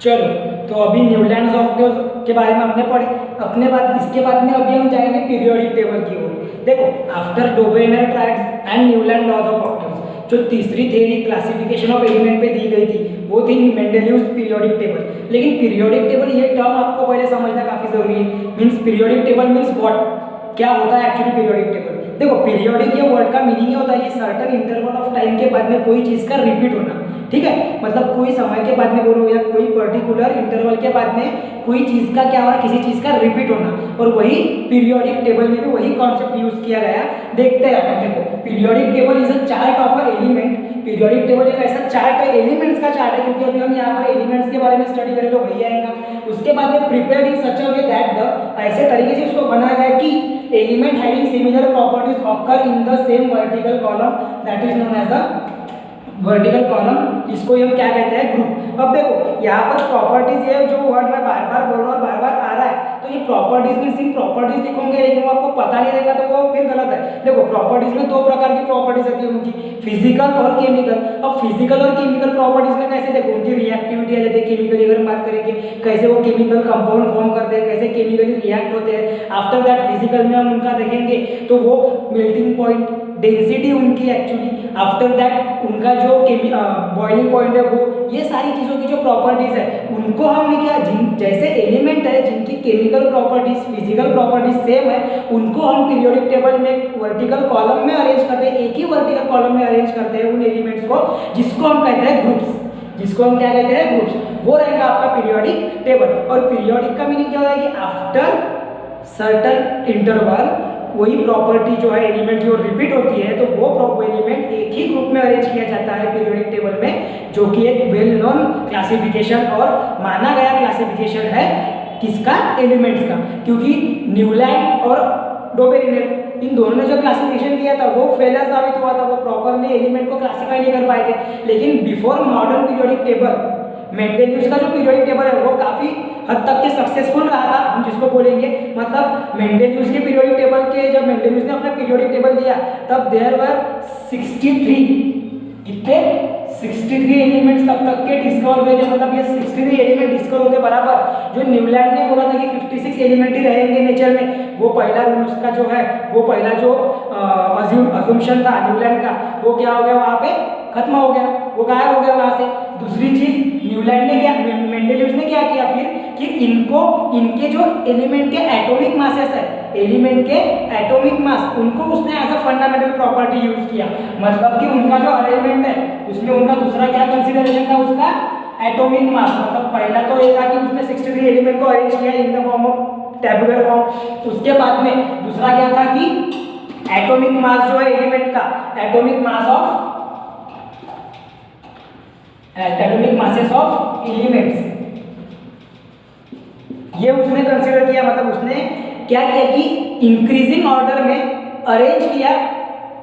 Speaker 1: चलो, तो अभी न्यूलैंड ऑक्टेव्स के बारे में आपने पढ़े। इसके बाद में अभी हम जाएंगे पीरियोडिक टेबल की ओर। देखो, after Dobereiner triads and Newland laws of octaves, जो तीसरी थ्योरी क्लासिफिकेशन ऑफ एलिमेंट पे दी गई थी वो थी मेंडेलियस पीरियोडिक टेबल। लेकिन पीरियोडिक टेबल ये टर्म आपको पहले समझना काफी जरूरी है। Means periodic table means what, क्या होता है एक्चुअली पीरियोडिक टेबल। देखो, पीरियोडिक ये वर्ड का मीनिंग ये होता है कि सर्टेन इंटरवल ऑफ टाइम के बाद में कोई चीज का रिपीट होना। ठीक है, मतलब कोई समय के बाद में बोलो या कोई पर्टिकुलर इंटरवल के बाद में कोई चीज का क्या होना, किसी चीज का रिपीट होना। और वही पीरियोडिक टेबल में भी वही कॉन्सेप्ट यूज किया गया। देखते हैं अपन। देखो, periodic table is a chart of a element. Periodic table एक ऐसा चार्ट है, एलिमेंट्स का चार्ट है, क्योंकि अभी हम यहाँ पर एलिमेंट्स के बारे में स्टडी करें तो वही आएगा। उसके बाद ये prepared in such a way that the, ऐसे तरीके से उसको बनाया गया कि element having similar properties occur in the same vertical column, that is known as the vertical column. इसको हम क्या कहते हैं, ग्रुप। अब देखो, यहाँ पर प्रॉपर्टीज, ये जो वर्ड मैं बार बार बोल रहा हूँ और बार बार आ रहा है, तो ये प्रॉपर्टीज में सिर्फ प्रॉपर्टीज लिखोगे लेकिन वो आपको पता नहीं रहेगा तो वो फिर गलत है। देखो, प्रॉपर्टीज में दो प्रकार की प्रॉपर्टीज होती है उनकी, फिजिकल और केमिकल। अब फिजिकल और केमिकल प्रॉपर्टीज में कैसे, देखो उनकी रिएक्टिविटी आ जाती है। केमिकली अगर हम बात करेंगे, कैसे वो केमिकल कंपाउंड फॉर्म करते हैं, कैसे केमिकली रिएक्ट होते हैं। आफ्टर दैट फिजिकल में हम उनका देखेंगे तो वो मेल्टिंग पॉइंट, डेंसिटी उनकी एक्चुअली, आफ्टर दैट उनका जो बॉइलिंग पॉइंट है, वो ये सारी चीज़ों की जो प्रॉपर्टीज है उनको हमने क्या, जैसे एलिमेंट है जिनकी chemical properties, physical properties same है, उनको हम पीरियोडिक टेबल में एक वर्टिकल कॉलम में अरेंज करते हैं, एक ही वर्टिकल कॉलम में अरेंज करते हैं उन एलिमेंट्स को, जिसको हम कहते हैं ग्रुप्स। जिसको हम क्या कहते हैं, ग्रुप्स। वो रहेगा आपका पीरियोडिक टेबल। और पीरियोडिक का मीनिंग क्या होता है कि आफ्टर सर्टन इंटरवल वही प्रॉपर्टी जो है एलिमेंट की वो रिपीट होती है, तो वो एलिमेंट एक ही ग्रुप में अरेंज किया जाता है पीरियोडिक टेबल में, जो कि एक वेल नोन क्लासिफिकेशन और माना गया क्लासिफिकेशन है किसका, एलिमेंट्स का। क्योंकि न्यूलैंड और डोबेरेनेर इन दोनों ने जो क्लासिफिकेशन दिया था वो फेलियर साबित हुआ था, वो प्रॉपरली एलिमेंट को क्लासिफाई नहीं कर पाए थे। लेकिन बिफोर मॉडर्न पीरियोडिक टेबल, मेंडेलियस का जो पीरियोडिक टेबल है वो काफी हद तक के सक्सेसफुल रहा था, हम जिसको बोलेंगे। मतलब मेंडेलियस के पीरियोडिक टेबल के, जब मेंडेलियस ने अपना पीरियोडिक टेबल दिया तब देयर वर 63, कितने 63 एलिमेंट्स तब तक के डिस्कवर हुए थे। मतलब ये 63 एलिमेंट डिस्कवर होते बराबर जो न्यूलैंड ने बोला था कि 56 एलिमेंट ही रहेंगे नेचर में, वो पहला रूल उसका जो है, वो पहला जो अजम्पशन था न्यूलैंड का, वो क्या हो गया, वहां पे खत्म हो गया, वो गायब हो गया वहां से। दूसरी चीज न्यूलैंड ने क्या, मेंडेलियस ने क्या किया फिर कि इनके जो एलिमेंट के एटॉमिक मासेस है, एलिमेंट के एटॉमिक मास, उनको उसने as a fundamental property use किया। मतलब कि उनका जो अरेंजमेंट है उसमें उनका दूसरा क्या कंसीडरेशन था, उसका एटॉमिक मास। मतलब पहला तो ये था कि उसने 63 एलिमेंट को अरेंज किया इन the form of tabular form. उसके बाद में दूसरा क्या था कि एटॉमिक मास जो है एलिमेंट का, एटॉमिक मासेस ऑफ एलिमेंट्स, ये उसने कंसीडर किया। मतलब उसने क्या किया कि इंक्रीजिंग ऑर्डर में अरेंज किया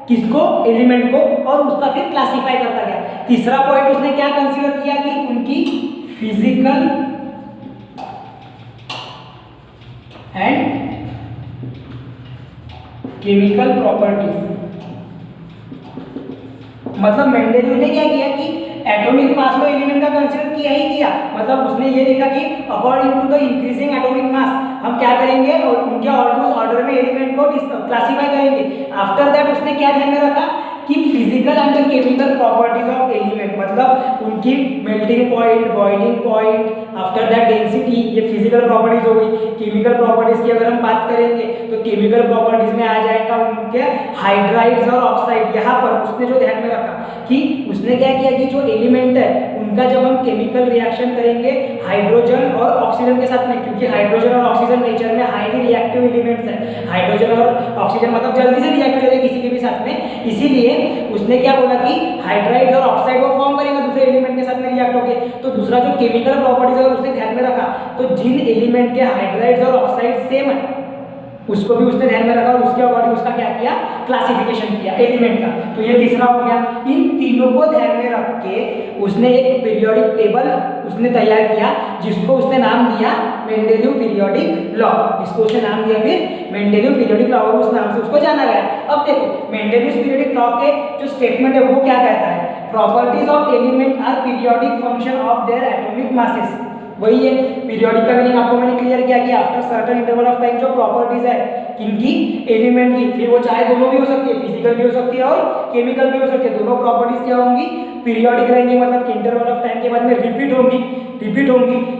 Speaker 1: किसको, एलिमेंट को, और उसका फिर क्लासिफाई करता गया। तीसरा पॉइंट उसने क्या कंसीडर किया कि उनकी फिजिकल एंड केमिकल प्रॉपर्टीज। मतलब मेंडेलियस ने क्या किया कि एटॉमिक मास को एलिमेंट का कंसीडर किया ही किया। मतलब उसने ये देखा कि according to the increasing atomic mass हम क्या करेंगे और उनके ऑर्डर में एलिमेंट को क्लासिफाई करेंगे। आफ्टर दैट उसने क्या ध्यान में रखा कि physical and chemical properties of element, मतलब उनकी melting point, boiling point, after that density, ये फिजिकल प्रॉपर्टीज हो गई। केमिकल प्रॉपर्टीज की अगर हम बात करेंगे तो केमिकल प्रॉपर्टीज में आ जाएगा उनके हाइड्राइड्स और ऑक्साइड। यहाँ पर उसने जो ध्यान में रखा कि उसने क्या किया कि जो एलिमेंट है उनका जब हम केमिकल रिएक्शन करेंगे हाइड्रोजन और ऑक्सीजन के साथ में, क्योंकि हाइड्रोजन और ऑक्सीजन नेचर में हाईली रिएक्टिव एलिमेंट्स हैं। हाइड्रोजन और ऑक्सीजन मतलब जल्दी से रिएक्ट हो जाते हैं किसी के भी साथ में, इसीलिए उसने क्या बोला कि हाइड्राइड और ऑक्साइड को फॉर्म करेगा दूसरे एलिमेंट के साथ में रिएक्ट होके। तो दूसरा जो केमिकल प्रॉपर्टीज अगर उसने ध्यान में रखा तो जिन एलिमेंट के हाइड्राइड्स और ऑक्साइड सेम है उसको भी उसने ध्यान में रखा और उसके अकॉर्डिंग उसका क्या किया, क्लासिफिकेशन किया एलिमेंट का। तो ये तीसरा हो गया। इन तीनों को ध्यान में रख के उसने एक पीरियोडिक टेबल उसने तैयार किया जिसको उसने नाम दिया मेंडेलीव पीरियोडिक लॉ। इसको उसने नाम दिया फिर मेंडेलीव पीरियोडिक लॉ और उस नाम से उसको जाना गया। अब देखो मेंडेलीव पीरियोडिक लॉ के जो स्टेटमेंट है वो क्या कहता है, properties of element are periodic function of their atomic masses. वही है पीरियोडिक का मीनिंग आपको मैंने क्लियर किया कि after certain interval of time जो प्रॉपर्टीज है किनकी, एलिमेंट की, फिर वो चाहे दोनों भी हो सकती है, फिजिकल भी हो सकती है और केमिकल भी हो सकती है, दोनों प्रॉपर्टीज क्या होंगी, पीरियोडिक रहेंगी, मतलब इंटरवल ऑफ टाइम के बाद में रिपीट होंगी।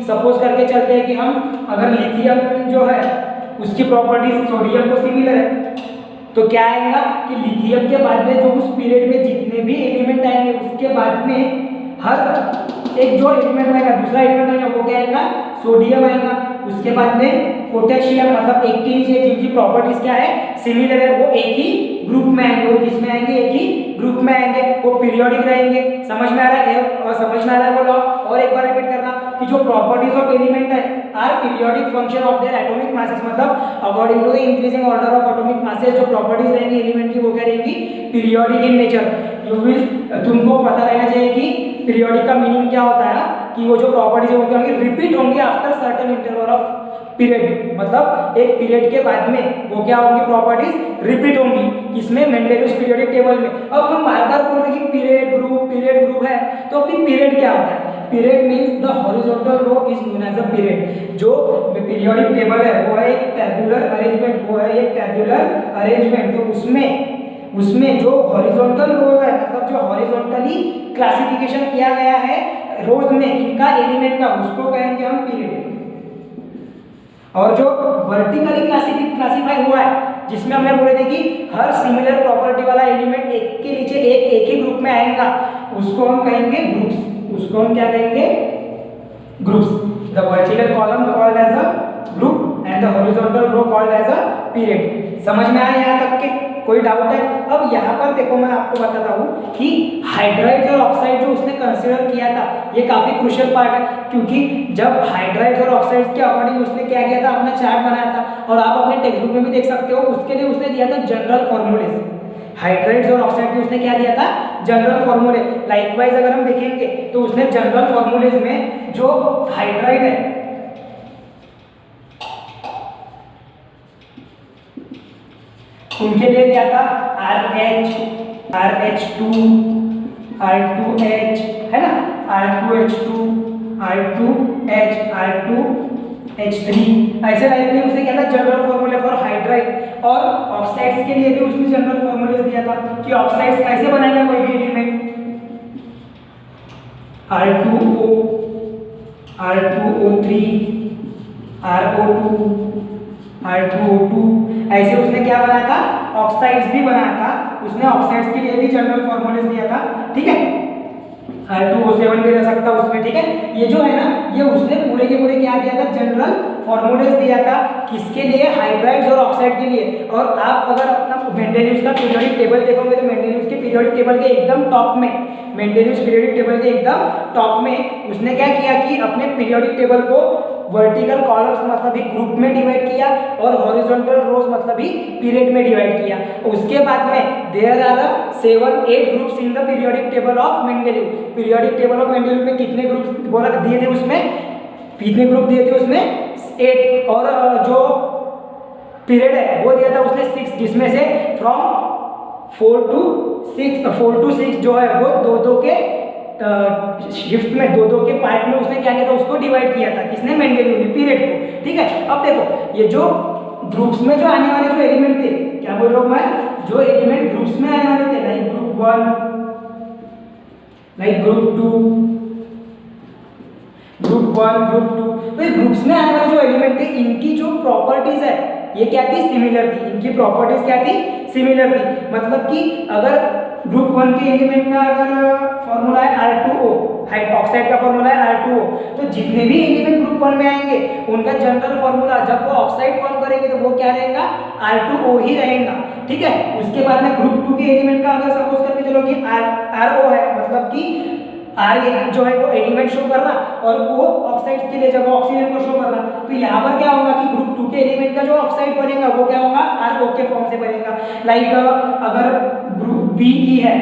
Speaker 1: सपोज करके चलते हैं कि हम अगर लिथियम जो है उसकी प्रॉपर्टीज सोडियम को सिमिलर है, तो क्या आएगा कि लिथियम के बाद में जो उस पीरियड में जितने भी एलिमेंट आएंगे उसके बाद में हर एक जो एलिमेंट आएगा, दूसरा एलिमेंट आएगा, वो क्या आएगा, सोडियम आएगा। उसके बाद में पोटेशियम, मतलब एक के नीचे जिनकी प्रॉपर्टीज क्या है, सिमिलर है, वो एक ही ग्रुप में आएंगे, वो किसमें आएंगे, एक ही ग्रुप में आएंगे, वो पीरियोडिक रहेंगे। समझ में आ रहा है? और समझ में आ रहा है बोलो, और एक बार रिपीट करना कि जो प्रॉपर्टीज ऑफ एलिमेंट है are periodic function of their atomic masses, मतलब according to the increasing order of atomic masses जो प्रॉपर्टीज रहेंगी एलिमेंट की वो क्या रहेंगी, पीरियोडिक इन नेचर। तुमको पता रहना चाहिए कि पीरियोडिक का मीनिंग क्या होता है, कि वो जो प्रॉपर्टीज है वो क्या होंगी, रिपीट होंगी after certain interval of period, मतलब एक पीरियड के बाद में वो क्या होंगी, प्रॉपर्टीज रिपीट होंगी, किसमें, मेंडेलियस पीरियोडिक टेबल में। अब हम बार-बार बोल रहे हैं कि पीरियड ग्रुप है, तो अपनी पीरियड क्या होता है, period means the horizontal row is known as a period. जो पीरियोडिक टेबल है वो है एक टैब्यूलर अरेंजमेंट, तो उसमें जो हॉरिजॉन्टल रोज है, मतलब जो हॉरिजॉन्टली क्लासिफिकेशन किया गया है रोज में इनका एलिमेंट का, उसको कहेंगे हम पीरियड। और जो वर्टिकली क्लासिफाई हुआ है, जिसमें हमने बोले थे कि हर सिमिलर प्रॉपर्टी वाला एलिमेंट एक के नीचे एक ही ग्रुप में आएगा, उसको हम कहेंगे ग्रुप्स। उसको हम क्या कहेंगे, groups. The vertical column called as a group and the horizontal row called as a period. समझ में आया यहाँ तक के? कोई डाउट है? अब यहाँ पर देखो मैं आपको बताता हूँ कि हाइड्राइड्स और ऑक्साइड जो उसने कंसीडर किया था, ये काफी क्रूशियल पार्ट है, क्योंकि जब हाइड्राइड्स और ऑक्साइड्स के अकॉर्डिंग उसने क्या किया था, अपना चार्ट बनाया था, और आप अपने टेक्स्ट बुक में भी देख सकते हो। उसके लिए उसने दिया था जनरल फॉर्मूलेज, हाइड्राइड्स और ऑक्साइड के उसने क्या दिया था, जनरल फॉर्मूले। लाइकवाइज अगर हम देखेंगे तो उसने जनरल फॉर्मूलेज में जो हाइड्राइड है उनके लिए दिया था RH, RH2, R2H, है ना, R2H2, R2H, R2H3, ऐसे टाइप में उसे क्या था, जनरल फॉर्मूला फॉर हाइड्राइड। और ऑक्साइड्स के लिए भी उसने जनरल फॉर्मूले दिया था कि ऑक्साइड्स कैसे बनाएगा कोई भी element, R2O, R2O3, RO2, R2O2, ऐसे उसने क्या बनाया था, ऑक्साइड्स भी बनाया था उसने। ऑक्साइड्स के लिए भी जनरल फॉर्मूलेज दिया था, ठीक है। R2O7 भी रह सकता उसमें, ठीक है। ये जो है ना, ये उसने पूरे के पूरे क्या दिया था, जनरल फॉर्मूलेज दिया था, किसके लिए, हाइड्राइड्स और ऑक्साइड के लिए। और आप अगर अपना मेंडेलियस का पीरियोडिक टेबल देखोगे तो मेंडेलियस के पीरियोडिक टेबल के एकदम टॉप में, मेंडेलियस पीरियोडिक टेबल के एकदम टॉप में उसने क्या किया कि अपने पीरियोडिक टेबल को वर्टिकल कॉलम्स मतलब ही ग्रुप में डिवाइड किया और हॉरिजॉन्टल रोज मतलब ही पीरियड में डिवाइड किया। उसके बाद में there are 7-8 groups in the periodic table of Mendeleev. Periodic table of Mendeleev में कितने ग्रुप्स बोला दिए थे उसमें, कितने ग्रुप दिए थे उसमें, 8। और जो पीरियड है वो दिया था उसने 6, जिसमें से फ्रॉम 4 to 6 जो है वो दो के शिफ्ट में, दो के पार्ट में उसने क्या किया था, उसको डिवाइड किया था, किसने, मेंडेलीव ने, पीरियड को, ठीक है। अब देखो ये जो ग्रुप्स में जो आने वाले जो एलिमेंट थे, क्या बोल रहा हूं मैं, जो एलिमेंट ग्रुप्स में आने वाले थे, like group 1, like group 2, group 1, group 2, तो ये ग्रुप्स में आने वाले जो एलिमेंट थे इनकी जो प्रॉपर्टीज है ये क्या थी, सिमिलर थी। इनकी प्रॉपर्टीज क्या थी, सिमिलर थी। मतलब कि अगर ग्रुप 1 के एलिमेंट का अगर फॉर्मूला है R2O, ऑक्साइड का फॉर्मूला है R2O, तो जितने भी एलिमेंट ग्रुप 1 में आएंगे उनका जनरल फॉर्मूला जब वो ऑक्साइड फॉर्म करेंगे तो वो क्या रहेगा, R2O ही रहेगा, ठीक है। उसके बाद में ग्रुप 2 के एलिमेंट का अगर सपोज करके चलो कि RO है, मतलब कि R जो है वो एलिमेंट शो कर रहा और वो ऑक्साइड्स के लिए जब ऑक्सीजन को शो कर रहा, तो यहाँ पर क्या होगा कि ग्रुप 2 के एलिमेंट का जो ऑक्साइड बनेगा वो क्या होगा, RO के फॉर्म से बनेगा। लाइक अगर ग्रुप BE है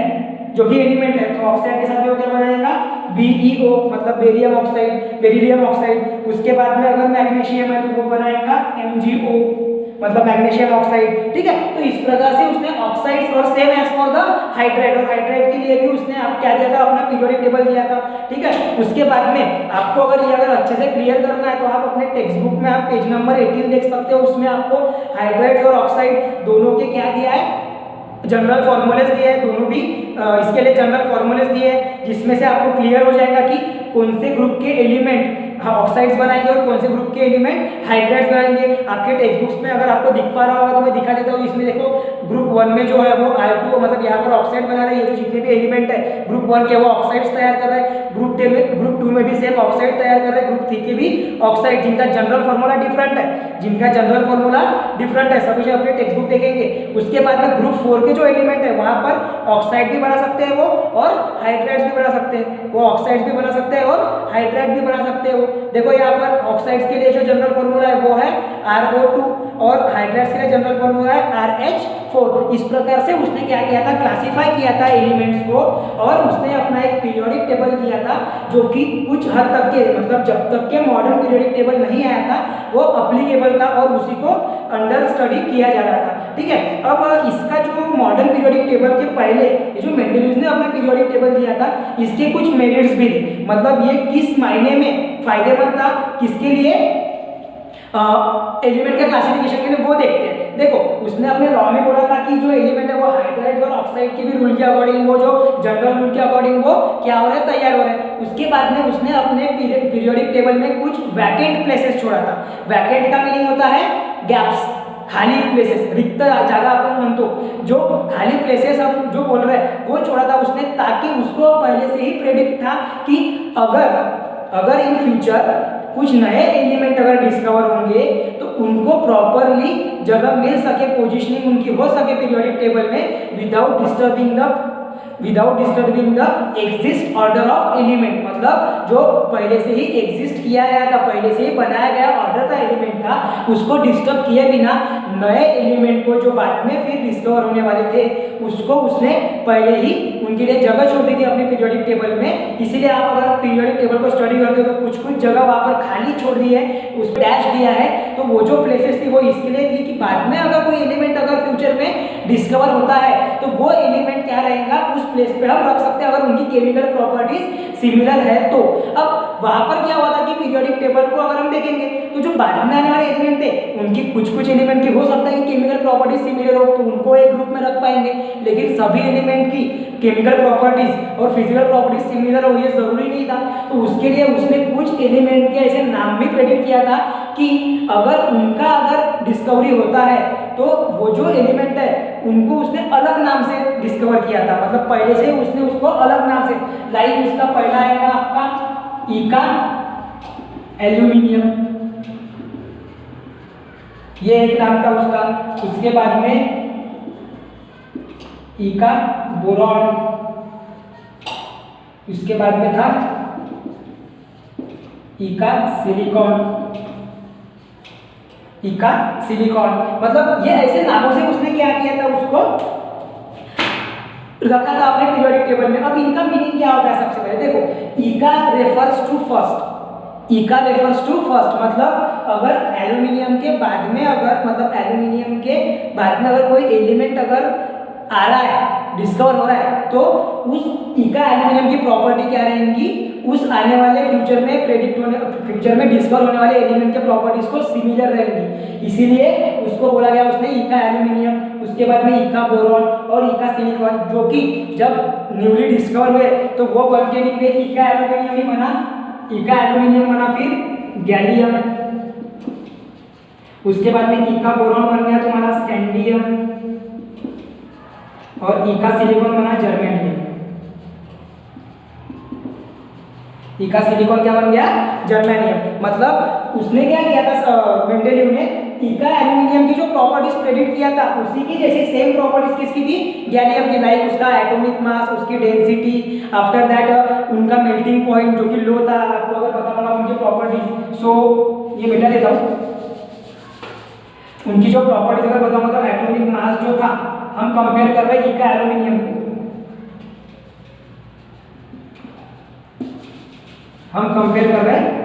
Speaker 1: जो भी एलिमेंट है, तो ऑक्साइड के साथ वो क्या बनेगा, BeO, मतलब बेरिलियम ऑक्साइड। उसके बाद में अगर मैग्नीशियम है तो वो बनाएगा MgO, मतलब मैग्नीशियम ऑक्साइड, ठीक है। तो इस प्रकार से उसने ऑक्साइड्स और same as for the hydride, और हाइड्राइड के लिए भी उसने आप क्या दिया था, अपना पीरियोडिक टेबल दिया था, ठीक है। उसके बाद में आपको अगर ये अगर अच्छे से क्लियर करना है तो आप अपने टेक्स्ट बुक में आप पेज नंबर 18 देख सकते हो, उसमें आपको हाइड्राइड और ऑक्साइड दोनों के क्या दिया है, जनरल फॉर्मूलेस दिए हैं, दोनों भी इसके लिए जनरल फॉर्मूलेस दिए हैं, जिसमें से आपको क्लियर हो जाएगा कि कौन से ग्रुप के एलिमेंट ऑक्साइड्स बनाएंगे और कौन से ग्रुप के एलिमेंट हाइड्राइड्स बनाएंगे। आपके टेक्स्ट बुक्स में अगर आपको दिख पा रहा होगा तो मैं दिखा देता हूँ। इसमें देखो ग्रुप 1 में जो है वो I2 मतलब यहाँ पर ऑक्साइड बना रहे हैं, ये जो जितने भी एलिमेंट है ग्रुप 1 के वो ऑक्साइड्स तैयार कर रहे हैं, ग्रुप 2 में भी सेम ऑक्साइड तैयार कर रहे हैं, ग्रुप 3 के भी ऑक्साइड, जिनका जनरल फॉर्मूला डिफरेंट है, जिनका जनरल फॉर्मूला डिफरेंट है, सभी जो अपने टेक्स्ट बुक देखेंगे। उसके बाद में ग्रुप 4 के जो एलिमेंट है वहां पर ऑक्साइड भी बना सकते हैं वो, और हाइड्राइड्स भी बना सकते हैं वो, ऑक्साइड्स भी बना सकते हैं और हाइड्राइड भी बना सकते हैं वो। देखो यहाँ पर ऑक्साइड्स के लिए जो जनरल फॉर्मूला है वो है RO2 और हाइड्राइड्स के लिए जनरल फॉर्मूला है RH4। इस प्रकार से उसने क्या किया था, क्लासिफाई किया था एलिमेंट्स को, और उसने अपना एक पीरियोडिक टेबल दिया था जो कि कुछ हद तक के मतलब जब तक के मॉडर्न पीरियोडिक टेबल नहीं आया था वो अप्लीकेबल था और उसी को अंडर स्टडी किया जा रहा था, ठीक है। अब इसका जो मॉडर्न पीरियोडिक टेबल के पहले ये जो मेंडेलियस ने अपना पीरियोडिक टेबल दिया था, इसके कुछ मेरिट्स भी थे, मतलब ये किस मायने में फायदेमंद था, किसके लिए एलिमेंट का क्लासिफिकेशन के लिए वो देखते हैं। देखो उसने अपने लॉ में बोला था कि जो एलिमेंट है वो हाइड्राइड और ऑक्साइड के भी रूल के अकॉर्डिंग, वो जो जनरल रूल के अकॉर्डिंग वो क्या हो रहा है, तैयार हो रहा है। उसके बाद में उसने अपने पीरियोडिक टेबल में कुछ वैकेंट प्लेसेस छोड़ा था। वैकेंट का मीनिंग होता है गैप्स, खाली प्लेसेस, रिक्त जगह अपन म्हणतो, जो खाली प्लेसेस हम जो बोल रहे हैं वो छोड़ा था उसने, ताकि उसको पहले से ही प्रेडिक्ट था कि अगर इन फ्यूचर कुछ नए एलिमेंट अगर डिस्कवर होंगे तो उनको प्रॉपरली जगह मिल सके, पोजीशनिंग उनकी हो सके पीरियोडिक टेबल में without disturbing the exist order of element. मतलब जो पहले से ही एग्जिस्ट किया गया था, पहले से ही बनाया गया ऑर्डर था एलिमेंट का, उसको डिस्टर्ब किए बिना नए एलिमेंट को जो बाद में फिर डिस्कवर होने वाले थे उसको उसने पहले ही उनके लिए जगह छोड़ दी थी अपने पीरियोडिक टेबल में। इसीलिए आप अगर पीरियोडिक टेबल को स्टडी करते हो तो कुछ कुछ जगह वहां पर खाली छोड़ दी है, उस पर डैश दिया है, तो वो जो प्लेसेस थी वो इसके लिए थी कि बाद में अगर कोई एलिमेंट अगर फ्यूचर में डिस्कवर होता है तो वो एलिमेंट क्या रहेगा उस प्लेस पे हम रख सकते हैं, अगर उनकी केमिकल प्रॉपर्टीज सिमिलर है तो। अब वहां पर क्या हुआ था कि पीरियोडिक टेबल को अगर हम देखेंगे तो जो बाद में आने वाले एलिमेंट थे उनकी कुछ एलिमेंट की हो सकता है कि केमिकल प्रॉपर्टीज सिमिलर हो तो उनको एक ग्रुप में रख पाएंगे, लेकिन सभी एलिमेंट की केमिकल प्रॉपर्टीज और फिजिकल प्रॉपर्टीज सिमिलर हो ये जरूरी नहीं था। तो उसके लिए उसने कुछ एलिमेंट के ऐसे नाम भी प्रेडिक्ट किया था कि अगर उनका अगर डिस्कवरी होता है तो वो जो एलिमेंट है उनको उसने अलग नाम से डिस्कवर किया था, मतलब पहले से उसने उसको अलग नाम से, लाइक उसका पहला आएगा आपका ईका एल्यूमिनियम, ये एक नाम था उसका। उसके बाद में ईका बोरॉन, उसके बाद में था ईका सिलिकॉन, मतलब ये ऐसे नामों से उसने क्या किया था, उसको रखा था अपने पीरियोडिक टेबल में। अब इनका मीनिंग क्या होता है, सबसे पहले देखो ईका रेफर्स टू फर्स्ट, मतलब अगर एल्यूमिनियम के बाद में अगर कोई एलिमेंट अगर आ रहा है, डिस्कवर हो रहा है, तो उस ईका एल्यूमिनियम की प्रॉपर्टी क्या रहेंगी, उस आने वाले फ्यूचर में डिस्कवर होने वाले एलिमेंट के प्रॉपर्टीज को सिमिलर रहेंगी, इसीलिए उसको बोला गया उसने ईका एल्यूमिनियम। उसके बाद में ईका बोरॉन और ईका सिलिकॉन, जो कि जब न्यूली डिस्कवर हुए तो वो बन के निकले ईका एल्यूमिनियम ही बना, फिर गैलियम, उसके बाद में ईका बोरॉन बन गया तुम्हारा स्कैंडियम, और ईका सिलिकॉन बना जर्मेनियम। ईका सिलिकॉन क्या बन गया, जर्मेनियम। मतलब उसने क्या किया था मेंडेलीव ने, ईका एल्यूमिनियम की जो प्रॉपर्टीज प्रेडिक्ट किया था उसी की जैसे सेम प्रॉपर्टीज किसकी थी, गैलियम की, लाइक उसका एटॉमिक मास, उसकी डेंसिटी, आफ्टर दैट उनका मेल्टिंग पॉइंट जो कि लो था, आपको अगर पता होगा उनकी प्रॉपर्टीज। सो ये मिटा देता हूँ, उनकी जो प्रॉपर्टीज अगर बताऊँ तो एटॉमिक मास जो था, हम कंपेयर कर रहे हैं ईका एल्यूमिनियम को, हम कंपेयर कर रहे हैं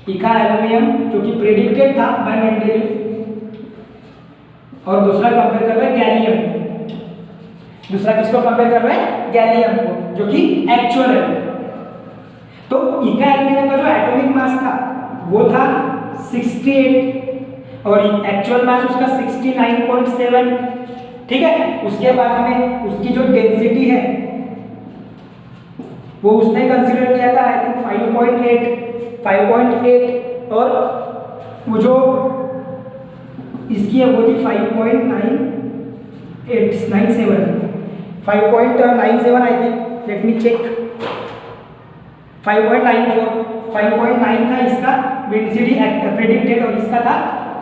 Speaker 1: इका एल्यूमिनियम जो कि प्रेडिक्टेड था बाय मेंडेलियव, और दूसरा कंपेयर कर रहे हैं गैलियम। दूसरा किसको कंपेयर कर रहे हैं? गैलियम को, जो कि एक्चुअल है। तो इका एल्यूमिनियम का जो एटॉमिक मास था वो था 68 और एक्चुअल मास उसका 69.7, ठीक है। उसके बाद में उसकी जो डेंसिटी है वो उसने कंसीडर किया था आई थिंक 5.8, और वो जो इसकी है वो थी 5.97 I think, let me check, 5.9 था इसका डेंसिटी प्रेडिक्टेड, और इसका था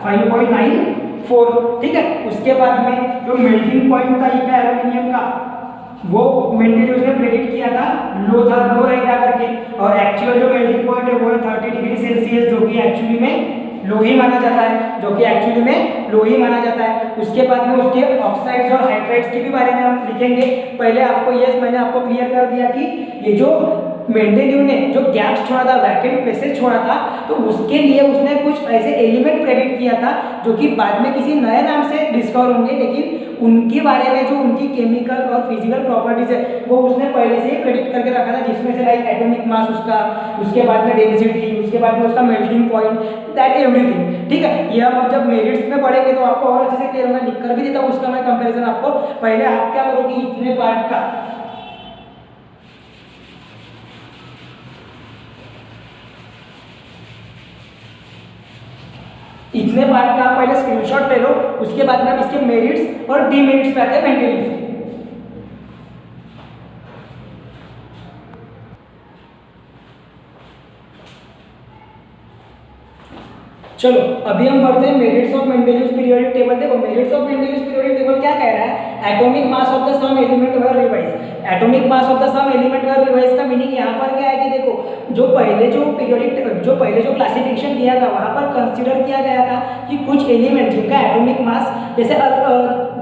Speaker 1: 5.94, ठीक है। उसके बाद में जो मेल्टिंग पॉइंट था इका एल्यूमिनियम का वो मेंडेलियव ने प्रेडिक्ट किया था लो रहेगा करके, और एक्चुअल जो मेल्टिंग पॉइंट है वो है 30 डिग्री सेल्सियस, जो कि एक्चुअली में लो ही माना जाता है, उसके बाद में उसके ऑक्साइड्स और हाइड्राइड्स के भी बारे में हम लिखेंगे। पहले आपको मैंने आपको क्लियर कर दिया कि ये जो मेंडेलियव ने जो गैप्स छोड़ा था, वैकेंट प्लेसेस छोड़ा था, तो उसके लिए उसने कुछ ऐसे एलिमेंट प्रेडिक्ट किया था जो कि बाद में किसी नए नाम से डिस्कवर होंगे, लेकिन उनके बारे में जो उनकी केमिकल और फिजिकल प्रॉपर्टीज है वो उसने पहले से ही प्रेडिक्ट करके रखा था, जिसमें से लाइक एटॉमिक मास उसका, उसके बाद में डेंसिटी, उसके बाद में उसका मेल्टिंग पॉइंट, दैट एवरीथिंग, ठीक है। ये हम जब मेरिट्स में पढ़ेंगे तो आपको और अच्छे से क्लियर होगा, लिख कर भी देता हूँ उसका मैं कंपैरिजन आपको। पहले आप क्या करोगे, इतने पार्ट का आप पहले स्क्रीनशॉट ले लो, उसके बाद में हम इसके मेरिट्स और डीमेरिट्स पे आते हैं मेंडेलियव से। चलो अभी हम पढ़ते हैं merits of Mendeleev periodic table. देखो merits of Mendeleev periodic table क्या कह रहा है, atomic mass of the some element were revise. Atomic mass of the some element were revise का मीनिंग यहाँ पर क्या है कि देखो जो पहले जो क्लासिफिकेशन दिया था वहाँ पर कंसीडर किया गया था कि कुछ एलिमेंट जिनका एटॉमिक मास जैसे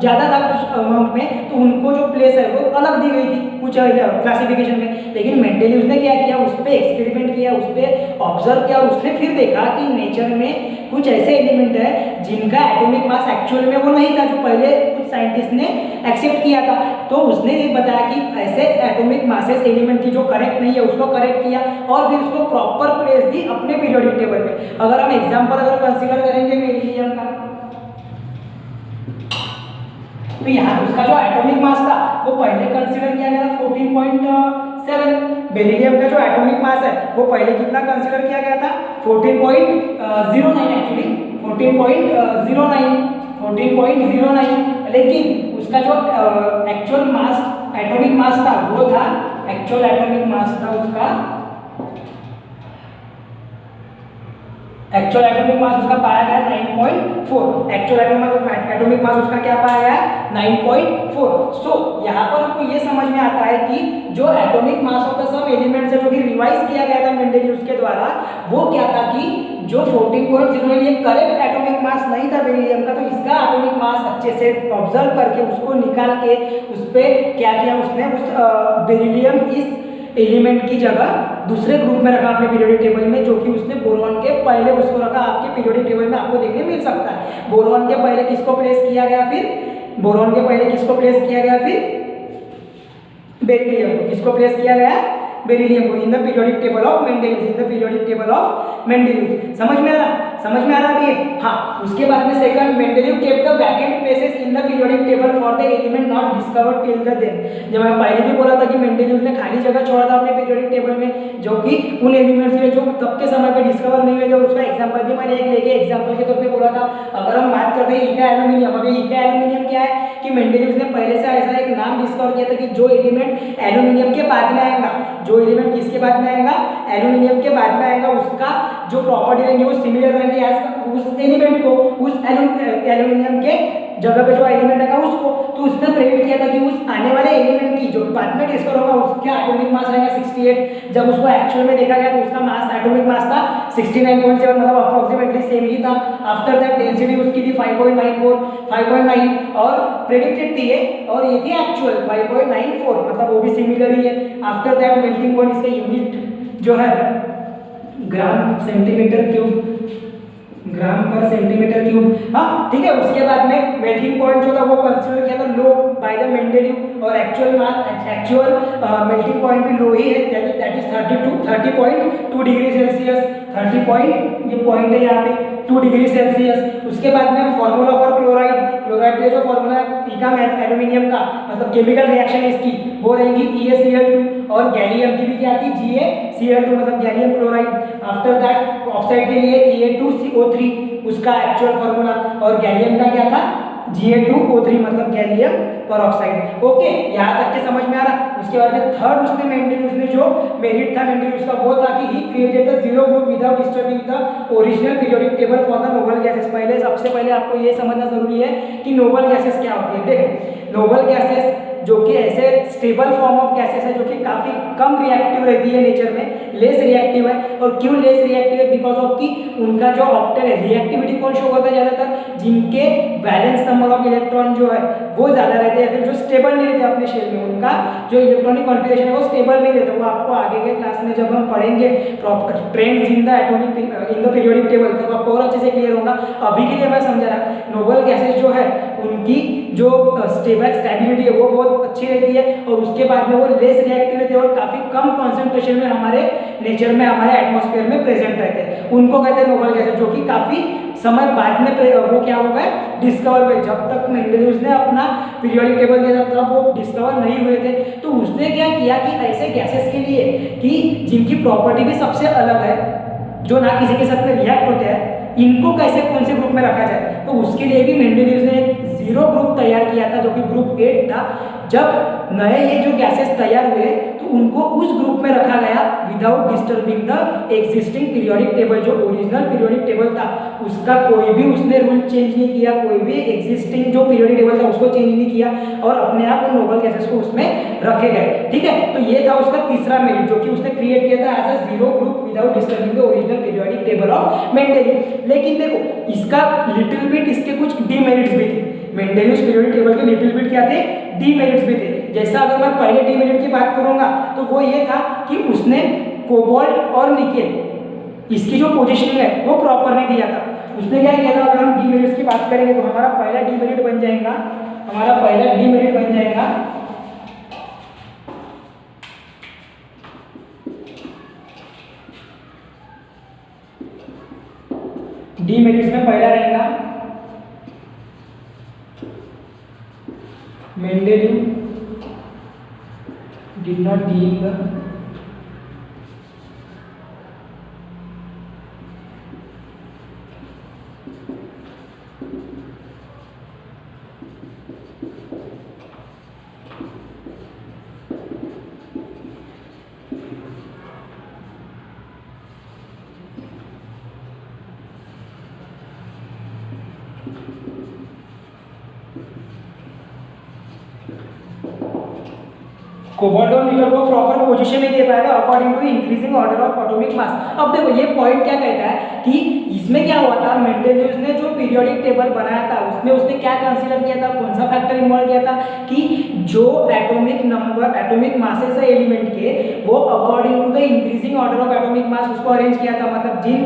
Speaker 1: ज़्यादा था कुछ अमाउंट में, तो उनको जो प्लेस है वो अलग दी गई थी कुछ क्लासिफिकेशन में। लेकिन मेंडेलियव ने क्या किया, उस पर एक्सपेरिमेंट किया, उस पर ऑब्जर्व किया, और उसने फिर देखा कि नेचर में कुछ ऐसे एलिमेंट है जिनका एटॉमिक मास एक्चुअल में वो नहीं था, जो पहले कुछ साइंटिस्ट ने एक्सेप्ट किया था। तो उसने ये बताया कि ऐसे एटॉमिक मासेस एलिमेंट की जो करेक्ट नहीं है उसको करेक्ट किया, और फिर उसको प्रॉपर प्लेस दी अपने पीरियोडिक टेबल में। अगर हम एग्जांपल कंसीडर करेंगे बेरिलियम का, तो यहाँ उसका जो एटॉमिक मास था वो पहले कंसीडर किया गया था 14.7। बेरिलियम का जो एटॉमिक मास है वो पहले कितना कंसीडर किया गया था, 14.09 एक्चुअली 14.09, लेकिन उसका जो एक्चुअल मास एटॉमिक मास था वो था, एक्चुअल एटॉमिक मास था उसका, एक्चुअल एटॉमिक मास उसका पाया गया 9.4। एक्चुअल एटॉमिक मास उसका क्या पाया गया, 9.4। सो यहाँ पर आपको ये समझ में आता है कि जो atomic mass of the some elements है जो कि रिवाइज किया गया था मेंडेलियव के द्वारा, वो क्या था कि जो 14.0 ये करेक्ट एटॉमिक मास नहीं था बेरिलियम का, तो इसका एटॉमिक मास अच्छे से ऑब्जर्व करके उसको निकाल के उस पर क्या किया उसने, उस बेरिलियम इस एलिमेंट की जगह दूसरे ग्रुप में रखा अपने पीरियोडिक टेबल में, जो कि उसने बोरॉन के पहले उसको रखा। आपके पीरियोडिक टेबल में आपको देखने मिल सकता है बोरॉन के पहले किसको प्लेस किया गया, फिर बेरिलियम को किसको प्लेस किया गया, बेरिलियम को in the periodic table of Mendeleev. समझ में आ रहा भी है। हाँ, उसके बाद में second, Mendeleev kept the vacant places in the periodic table for the element not discovered till the then. जब मैं पहले भी बोला था कि मेंडेलियव ने खाली जगह छोड़ा था अपने पीरियोडिक टेबल में, जो कि उन एलिमेंट्स के जो तब के समय पे डिस्कवर नहीं हुए थे। उसका एग्जांपल भी मैंने एक लेके एग्जांपल के तौर पे बोला था। अगर हम बात करते हैं इका एल्यूमिनियम, अभी इका एल्यूमिनियम क्या है कि मेंडेलियव ने पहले से ऐसा एक नाम डिस्कवर किया था कि जो एलिमेंट एल्यूमिनियम के बाद में आएगा, जो एलिमेंट किसके बाद में आएगा, एल्यूमिनियम के बाद में आएगा, उसका जो प्रॉपर्टी रहेंगे वो सिमिलर रहेंगे एज उस एलिमेंट को, उस एल्यूमिनियम के जगह पे जो एलिमेंट आएगा उसको। तो उसने प्रेडिक्ट किया था कि उस आने वाले एलिमेंट की जो बाद में डिस्कवर होगा उसका एटॉमिक मास रहेगा 68। जब उसको एक्चुअल में देखा गया तो उसका मास एटॉमिक मास था 69.7, मतलब अप्रोक्सीमेटली सेम ही था। आफ्टर दैट डेंसिटी उसकी थी 5.9 और प्रेडिक्टेड थी ये, और ये थी एक्चुअल 5.94, मतलब वो भी सिमिलर ही है। आफ्टर दैट मेल्टिंग पॉइंट, इसका यूनिट जो है ग्राम सेंटीमीटर क्यूब, ग्राम पर सेंटीमीटर क्यूब। हाँ ठीक है। उसके बाद में मेल्टिंग पॉइंट जो था वो कंसीडर किया था लो बाय द मेंडेलीव, और एक्चुअल मेल्टिंग पॉइंट भी लो ही है, that is 30.2 degree Celsius. 30 point, ये पॉइंट है यहाँ पे 2 डिग्री सेल्सियस। उसके बाद में फॉर्मूला फॉर क्लोराइड, क्लोराइड का जो फॉर्मूला है इकाम एल्यूमिनियम का, मतलब केमिकल रिएक्शन है इसकी, वो रहेगी EaCl2, और गैलियम की भी क्या थी GaCl2, मतलब gallium chloride. After that oxide के लिए A2CO3 उसका एक्चुअल फॉर्मूला, और गैलियम का क्या था Ga2O3, मतलब गैलियम परऑक्साइड। ओके, यहाँ तक के समझ में आ रहा। उसके बाद में थर्ड उसने मेंडेलिव्स ने जो मेरिट था मेंडेलिव्स का, वो था कि he created the zero group without disturbing the original periodic table for the noble gases. पहले सबसे पहले आपको ये समझना जरूरी है कि नोबल गैसेस क्या होती है। देखो, नोबल गैसेस जो कि ऐसे स्टेबल फॉर्म ऑफ गैसेस है जो कि काफी कम रिएक्टिव रहती है नेचर में, लेस रिएक्टिव है। और क्यों लेस रिएक्टिव है? बिकॉज ऑफ कि उनका जो ऑक्टेट है, रिएक्टिविटी कौन शो करता है ज्यादातर? जिनके बैलेंस नंबर ऑफ इलेक्ट्रॉन जो है वो ज्यादा रहते हैं, फिर जो स्टेबल नहीं रहते अपने शेल में, उनका जो इलेक्ट्रॉनिक कॉन्फिगरेशन है वो स्टेबल नहीं रहता। वो आपको आगे के क्लास में जब हम पढ़ेंगे proper trends in the atomic in the periodic table, तब आपको और अच्छे से क्लियर होगा। अभी के लिए मैं समझा रहा, नोबल गैसेस जो है उनकी जो स्टेबिलिटी है वो बहुत अच्छी रहती है, और उसके बाद में वो लेस रिएक्टिव रहते हैं और काफी कम कॉन्सेंट्रेशन में हमारे नेचर में, हमारे एटमॉस्फेयर में प्रेजेंट रहते हैं। उनको कहते हैं नोबल गैसेस, जो कि काफी समय बाद में वो क्या हो गए, डिस्कवर हुए। जब तक मेंडेलिव्स ने अपना पीरियोडिक टेबल दिया था तब वो डिस्कवर नहीं हुए थे। तो उसने क्या किया कि ऐसे गैसेस के लिए कि जिनकी प्रॉपर्टी भी सबसे अलग है, जो ना किसी के साथ में रिएक्ट होते हैं, इनको कैसे कौन से ग्रुप में रखा जाए, तो उसके लिए भी मेंडेलिव्स ने एक जीरो ग्रुप तैयार किया था, जो कि ग्रुप 8 था। जब नए ये जो गैसेस तैयार हुए तो उनको उस ग्रुप में रखा गया without disturbing the existing periodic table. जो ओरिजिनल पीरियोडिक टेबल था उसका कोई भी उसने रूल चेंज नहीं किया, कोई भी एग्जिस्टिंग जो पीरियोडिक टेबल था उसको चेंज नहीं किया, और अपने आप उन नोबल गैसेस को उसमें रखे गए। ठीक है, तो ये था उसका तीसरा मेरिट, जो कि उसने क्रिएट किया था as a zero group without disturbing the original periodic table of Mendeleev. लेकिन देखो, इसका लिटिल बिट इसके कुछ डीमेरिट्स भी थे। मेंडेलिव्स पीरियोडिक टेबल के लिटिल बिट क्या थे, डीमेरिट्स भी थे। जैसा अगर मैं पहले डीमेरिट की बात करूंगा तो वो ये था कि उसने कोबाल्ट और निकेल, इसकी जो पोजीशनिंग है वो प्रॉपर नहीं दिया था। उसने क्या किया था, अगर हम डीमेरिट्स की बात करेंगे तो हमारा पहला डीमेरिट बन जाएगा, डीमेरिट्स में पहला रहेगा Mendeleev did not give the cobalt और निकल को प्रॉपर पोजीशन नहीं दे पाया था according to increasing order of atomic mass. अब देखो ये पॉइंट क्या कहता है कि इसमें क्या हुआ था, मेंडेलिव्स ने जो पीरियोडिक टेबल बनाया था उसमें उसने क्या कंसीडर किया था, कौन सा फैक्टर इन्वॉल्व किया था कि जो एटॉमिक नंबर, एटॉमिक मासेस है एलिमेंट के, वो according to the increasing order of atomic mass उसको अरेंज किया था। मतलब जिन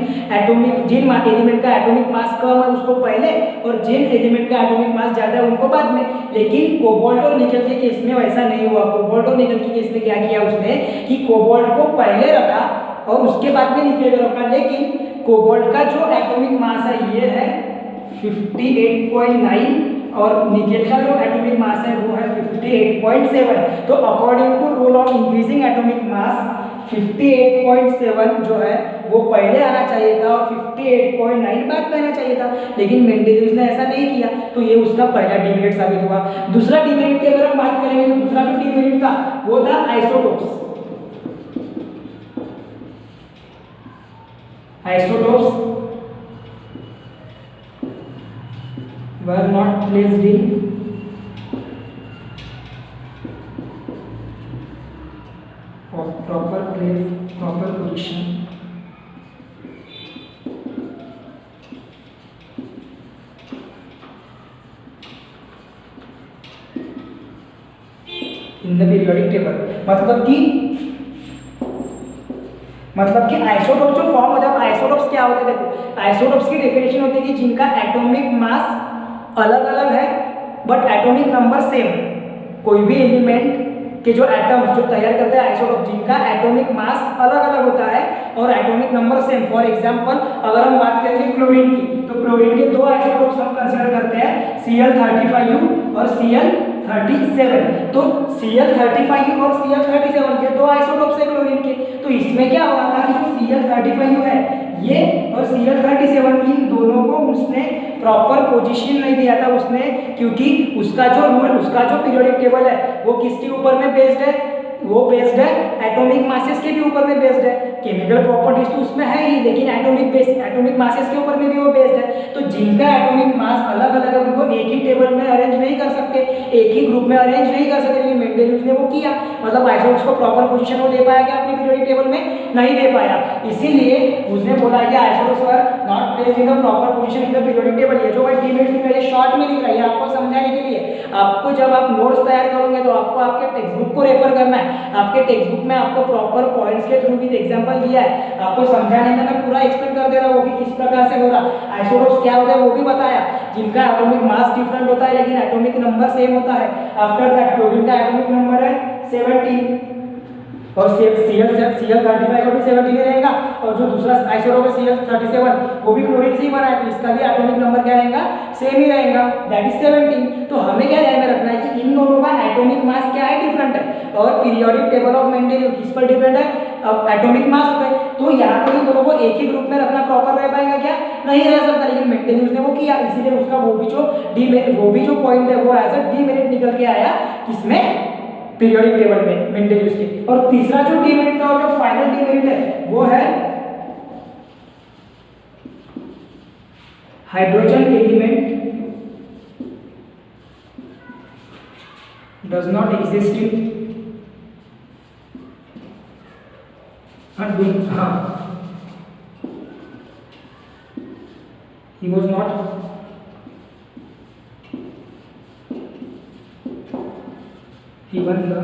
Speaker 1: एलिमेंट का एटॉमिक मास कम है उसको पहले, और जिन एलिमेंट का एटॉमिक मास ज्यादा है उनको बाद में। लेकिन कोबाल्ट और निकल के केस में वैसा नहीं हुआ। कोबाल्ट और निकल के केस में क्या किया उसने कि कोबाल्ट को पहले रखा और उसके बाद में निकल को रखा। लेकिन कोबाल्ट का जो एटॉमिक मास है ये है 58.9 और निकेल का जो एटॉमिक मास है वो है 58.7। तो according to rule of increasing atomic mass 58.7 जो है वो पहले आना चाहिए था और 58.9 बाद में आना चाहिए था। लेकिन मेंडेलिव्स ने ऐसा नहीं किया, तो ये उसका पहला डीमेरिट साबित हुआ। दूसरा डीमेरिट की अगर हम बात करेंगे तो दूसरा जो डीमेरिट था वो था isotopes. Isotopes were not placed in proper place, proper position in the periodic table। मतलब कि आइसोटोप्स जो फॉर्म होता है, आइसोटोप्स क्या होता है, देखो आइसोटोप्स की डेफिनेशन होती है कि जिनका एटॉमिक मास अलग अलग है बट एटॉमिक नंबर सेम है। कोई भी एलिमेंट के जो एटम्स जो तैयार करते हैं आइसोटोप, जिनका एटॉमिक मास अलग अलग होता है और atomic number same. For example अगर हम बात करेंगे क्लोरीन की, तो क्लोरीन के दो आइसोटोप्स हम कंसीडर करते हैं, Cl35u और Cl37। तो Cl35u और Cl37 ये दो आइसोटोप्स है क्लोरीन के। तो इसमें क्या हुआ था कि जो Cl35u है ये और Cl37 इन दोनों को उसने प्रॉपर पोजीशन नहीं दिया था उसने, क्योंकि उसका जो रूल, उसका जो पीरियोडिक टेबल है वो किसके ऊपर में बेस्ड है, वो बेस्ड है एटॉमिक मासेस के भी ऊपर में बेस्ड है। केमिकल प्रॉपर्टीज तो उसमें है ही, लेकिन एटॉमिक मासेस के ऊपर में भी वो बेस्ड है। तो जिनका एटॉमिक मास अलग अलग है उनको एक ही टेबल में अरेंज नहीं कर सकते, एक ही ग्रुप में अरेंज नहीं कर सकते, लेकिन मेंडेलियस ने वो किया, मतलब आइसोटोप्स को प्रॉपर पोजीशन वो दे पाया क्या अपने पीरियोडिक टेबल में, नहीं दे पाया। इसीलिए उसने बोला कि isotopes were not placed in the proper position in the periodic table. ये जो मैं डीमेरिट लिख रहा है शॉर्ट में लिख रहा है आपको समझाने के लिए। आपको जब आप नोट्स तैयार करोगे तो आपको आपके टेक्स्ट बुक को रेफर करना है। आपके टेक्स्ट बुक में आपको प्रॉपर पॉइंट्स के थ्रू विद एग्जांपल दिया है, आपको समझाने में मैं पूरा एक्सप्लेन कर दे रहा हूं कि किस प्रकार से हो रहा। आइसोटोप्स क्या होता है वो भी बताया, जिनका एटॉमिक मास डिफरेंट होता है लेकिन एटॉमिक नंबर सेम होता है। आफ्टर दैट क्लोरीन का एटॉमिक नंबर है 17 और Cl35 का भी 17 ही रहेगा, और जो दूसरा आइसोटोप है Cl37 वो भी क्लोरीन से ही बना है, तो इसका भी एटॉमिक नंबर क्या रहेगा, सेम ही रहेगा, दैट इज 17। तो हमें क्या ध्यान में रखना है कि इन दोनों का एटॉमिक मास क्या है, डिफरेंट है, और पीरियोडिक टेबल ऑफ मेंडेलियव किस पर डिपेंड है, एटॉमिक मास पे। तो यहाँ पर इन दोनों को एक ही ग्रुप में रखना प्रॉपर रह पाएगा क्या, नहीं रह सकता, लेकिन मेंडेलियव ने वो किया, इसीलिए उसका वो भी जो पॉइंट है वो एज अ डीमेरिट निकल के आया किसमें, पीरियोडिक टेबल में मेंडेलियस के। और तीसरा जो डीमेरिट था और जो फाइनल डीमेरिट है वो है hydrogen element does not exist in he was not given the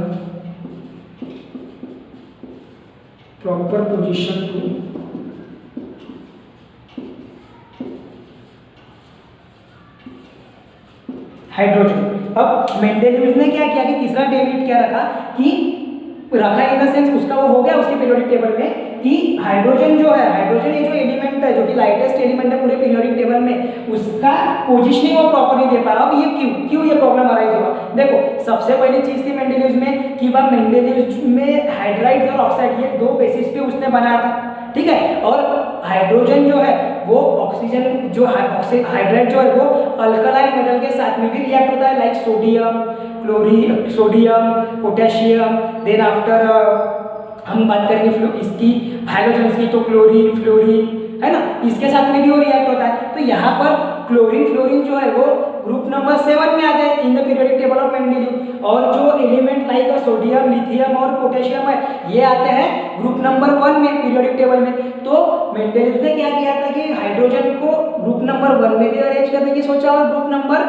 Speaker 1: proper position to hydrogen. अब मेंडेलियस ने क्या किया कि तीसरा डेमेरिट क्या रखा कि रखा इन द सेंस उसका वो हो गया उसके पीरियोडिक टेबल में कि हाइड्रोजन जो है, हाइड्रोजन ये जो एलिमेंट है जो कि लाइटेस्ट एलिमेंट है पूरे पीरियोडिक टेबल में, उसका पोजीशनिंग वो प्रॉपर नहीं दे पाया। अब ये क्यों ये प्रॉब्लम अराइज हुआ, देखो सबसे पहली चीज थी मेंडेलियस में कि वह मेंडेलियस में हाइड्राइड और ऑक्साइड ये दो बेसिस पे उसने बनाया था, ठीक है। और हाइड्रोजन जो है वो ऑक्सीजन जो हाइड्राइड जो है वो अल्कलाइन मेटल के साथ में भी रिएक्ट होता है, like sodium, potassium. Then after हम बात करेंगे इसकी हाइड्रोजन की, तो क्लोरीन, फ्लोरीन है ना, इसके साथ में भी वो रिएक्ट होता है। तो यहाँ पर क्लोरीन, फ्लोरीन जो है वो ग्रुप नंबर 7 में आते हैं in the periodic table of Mendeleev, और जो एलिमेंट लाइक सोडियम, लिथियम और पोटेशियम है ये आते हैं ग्रुप नंबर 1 में पीरियोडिक टेबल में। तो मेंडेलियव ने क्या किया था कि हाइड्रोजन को ग्रुप नंबर 1 में भी अरेंज करने की सोचा और ग्रुप नंबर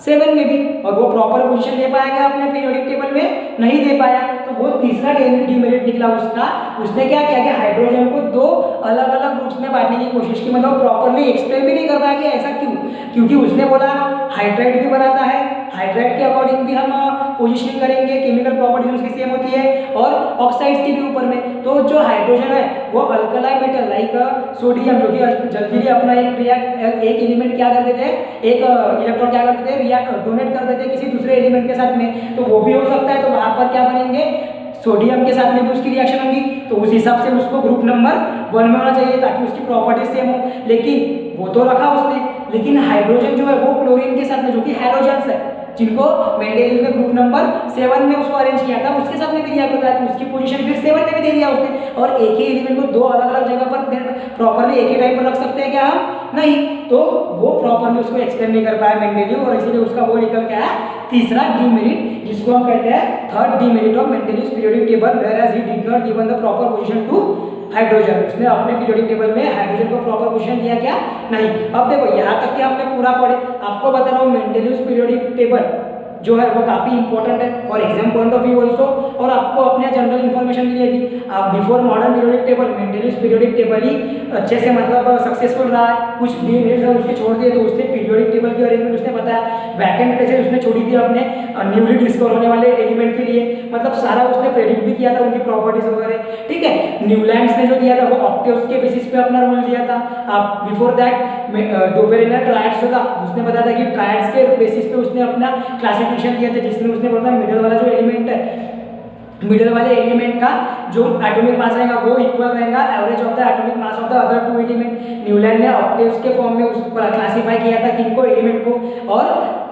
Speaker 1: 7 में भी, और वो प्रॉपर पोजीशन दे पाएगा अपने पीरियोडिक टेबल में, नहीं दे पाया। तो वो तीसरा डीमेरिट निकला उसका। उसने क्या किया कि हाइड्रोजन को दो अलग अलग ग्रुप्स में बांटने की कोशिश की, मतलब प्रॉपरली एक्सप्लेन भी नहीं कर पाया कि ऐसा क्यों, क्योंकि उसने बोला हाइड्राइड भी बनाता है, हाइड्राइड के अकॉर्डिंग भी हम पोजीशनिंग करेंगे, केमिकल प्रॉपर्टीज उसकी सेम होती है, और ऑक्साइड्स के भी ऊपर में। तो जो हाइड्रोजन है वो अल्कलाइन मेटल लाइक सोडियम, जो कि जल्दी अपना एक एलिमेंट क्या कर देते हैं, एक इलेक्ट्रॉन क्या कर देते हैं, डोनेट कर देते हैं किसी दूसरे एलिमेंट के साथ में, तो वो भी हो सकता है। तो वहां पर क्या बनेंगे, सोडियम के साथ में भी उसकी रिएक्शन होगी, तो उस हिसाब से उसको ग्रुप नंबर 1 में होना चाहिए ताकि उसकी प्रॉपर्टी सेम हो। लेकिन वो तो रखा उसने, लेकिन हाइड्रोजन जो है वो क्लोरीन के साथ में, जो कि हैलोजेंस है, जिनको मेंडेलियव ने ग्रुप नंबर 7 में उसको अरेंज किया था, उसके साथ में भी रिएक्ट होता है, तो उसकी पोजीशन फिर 7 में भी दे दिया उसने। और एक ही एलिमेंट को दो अलग अलग जगह पर प्रॉपर्ली एक ही टाइम पर रख सकते हैं क्या हम, नहीं। तो वो प्रॉपर्ली उसको एक्सप्लेन नहीं कर पाया मेंडेलियव, और इसीलिए उसका वो निकल के आया तीसरा डीमेरिट, जिसको हम कहते हैं third demerit of Mendeleev's periodic table, whereas he did not given the proper position to hydrogen. उसने अपने पीरियोडिक टेबल में हाइड्रोजन को प्रॉपर पोजीशन दिया क्या, नहीं। अब देखो यहाँ तक कि हमने पूरा पढ़े, आपको बता रहा हूँ मेंडेलियव्स पीरियोडिक टेबल जो है वो काफ़ी इंपॉर्टेंट है for exam point of view also, और आपको अपने जनरल इन्फॉर्मेशन के लिए भी। आप before modern periodic table Mendeleev's periodic table ही अच्छे से मतलब सक्सेसफुल रहा है। कुछ डिमेरिट्स और उसके छोड़ दिए, तो उसने पीरियोडिक टेबल की अरेंजमेंट उसने बताया, वैकेंट प्लेसेस उसने छोड़ी थी अपने न्यूली डिस्कवर होने वाले एलिमेंट के लिए, मतलब सारा उसने प्रेडिक्ट भी किया था उनकी प्रॉपर्टीज वगैरह, ठीक है। न्यूलैंड्स ने जो दिया था वो ऑक्टेव्स के बेसिस पे अपना रूल दिया था। आप बिफोर दैट डोबेरेल ट्रायड्स था, उसने बताया था कि ट्रायड्स के बेसिस पे उसने अपना क्लासिफिकेशन दिया था, जिसमें उसने बोला मिडल वाला जो एलिमेंट है, मिडल वाले एलिमेंट का जो एटॉमिक मास रहेगा वो इक्वल रहेगा average of the atomic mass of the other two element. Newland ने ऑक्टेव्स के फॉर्म में उसको क्लासिफाई किया था किनको, एलिमेंट को, और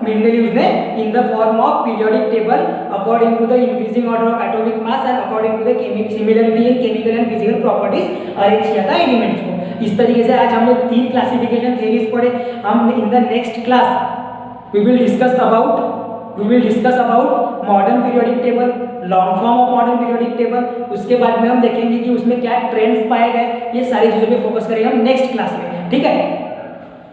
Speaker 1: मेंडेलियस ने in the form of periodic table according to the increasing order of atomic mass and according to the similarity in chemical and physical properties arrange किया था एलिमेंट्स को। इस तरीके से आज हमने 3 क्लासिफिकेशन थ्योरीज पढ़े। हम in the next class we will discuss about modern periodic table, long form of modern periodic table. उसके बाद में हम देखेंगे कि उसमें क्या ट्रेंड्स पाए गए, ये सारी चीजों पे फोकस करेंगे हम नेक्स्ट क्लास में, ठीक है।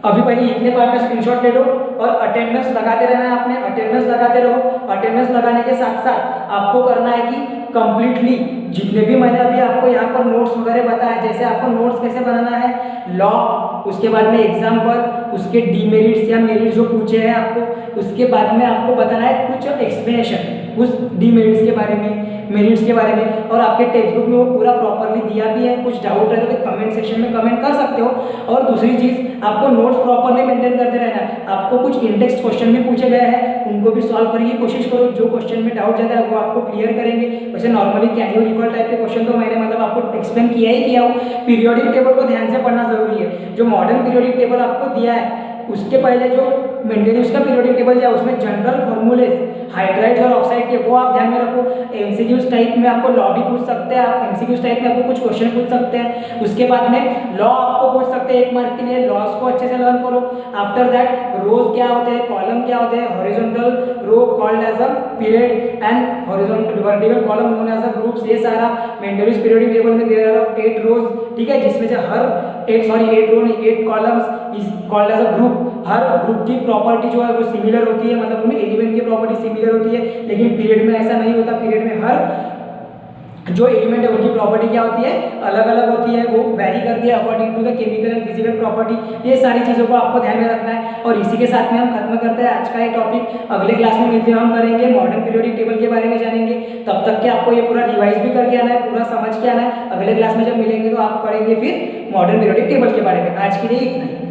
Speaker 1: अभी पहले इतने पार्ट का स्क्रीनशॉट ले लो और अटेंडेंस लगाते रहना है, आपने अटेंडेंस लगाते रहो। अटेंडेंस लगाने के साथ साथ आपको करना है कि कंप्लीटली जितने भी मैंने अभी आपको यहाँ पर नोट्स वगैरह बताया, जैसे आपको नोट्स कैसे बनाना है, लॉ, उसके बाद में एग्जाम्पल, उसके डीमेरिट्स या मेरिट्स जो पूछे हैं आपको, उसके बाद में आपको बताना है कुछ एक्सप्लेनेशन उस डीमेरिट्स के बारे में, मेरिट्स के बारे में, और आपके टेक्स्ट बुक में वो पूरा प्रॉपरली दिया भी है। कुछ डाउट रहे तो कमेंट सेक्शन में कमेंट कर सकते हो। और दूसरी चीज़, आपको नोट्स प्रॉपरली मेंटेन करते रहना है। आपको कुछ इंडेक्स क्वेश्चन भी पूछे गए हैं, उनको भी सॉल्व करने की कोशिश करो। जो क्वेश्चन में डाउट जाता है वो आपको क्लियर करेंगे। वैसे normally can you recall type के क्वेश्चन तो मैंने मतलब आपको एक्सप्लेन किया हूँ। पीरियोडिक टेबल को ध्यान से पढ़ना जरूरी है। जो मॉडर्न पीरियोडिक टेबल आपको दिया है उसके पहले जो मेंडेलियस का पीरियोडिक टेबल दिया उसमें जनरल फॉर्मूले हाइड्राइड्स और ऑक्साइड के वो आप ध्यान में रखो। एमसीक्यूज टाइप में आपको लॉ भी पूछ सकते हैं, आप एमसीक्यूज टाइप में आपको कुछ क्वेश्चन पूछ सकते हैं। उसके बाद में लॉ आपको पूछ सकते हैं 1 मार्क के लिए, लॉस को अच्छे से लर्न करो। आफ्टर दैट रोज क्या होते हैं, कॉलम क्या होते हैं, horizontal row called as a period and horizontal vertical column known as a groups, ये सारा मेंडेलियस पीरियोडिक टेबल में दे रहा है 8 रोज, ठीक है, जिसमें से हर 8 रो नहीं 8 columns is called as a group. हर ग्रुप की प्रॉपर्टी जो है वो सिमिलर होती है, मतलब उनमें एलिमेंट की प्रॉपर्टी सिमिलर होती है, लेकिन पीरियड में ऐसा नहीं होता। पीरियड में हर जो एलिमेंट है उनकी प्रॉपर्टी क्या होती है, अलग अलग होती है, वो वैरी करती है according to the chemical and physical property. ये सारी चीज़ों को आपको ध्यान में रखना है। और इसी के साथ में हम खत्म करते हैं आज का ये टॉपिक। अगले क्लास में मिलते हैं, हम करेंगे मॉडर्न पीरियोडिक टेबल के बारे में जानेंगे। तब तक के आपको ये पूरा रिवाइज भी करके आना है, पूरा समझ के आना है। अगले क्लास में जब मिलेंगे तो आप पढ़ेंगे फिर मॉडर्न पीरियोडिक टेबल के बारे में। आज के लिए इतना ही।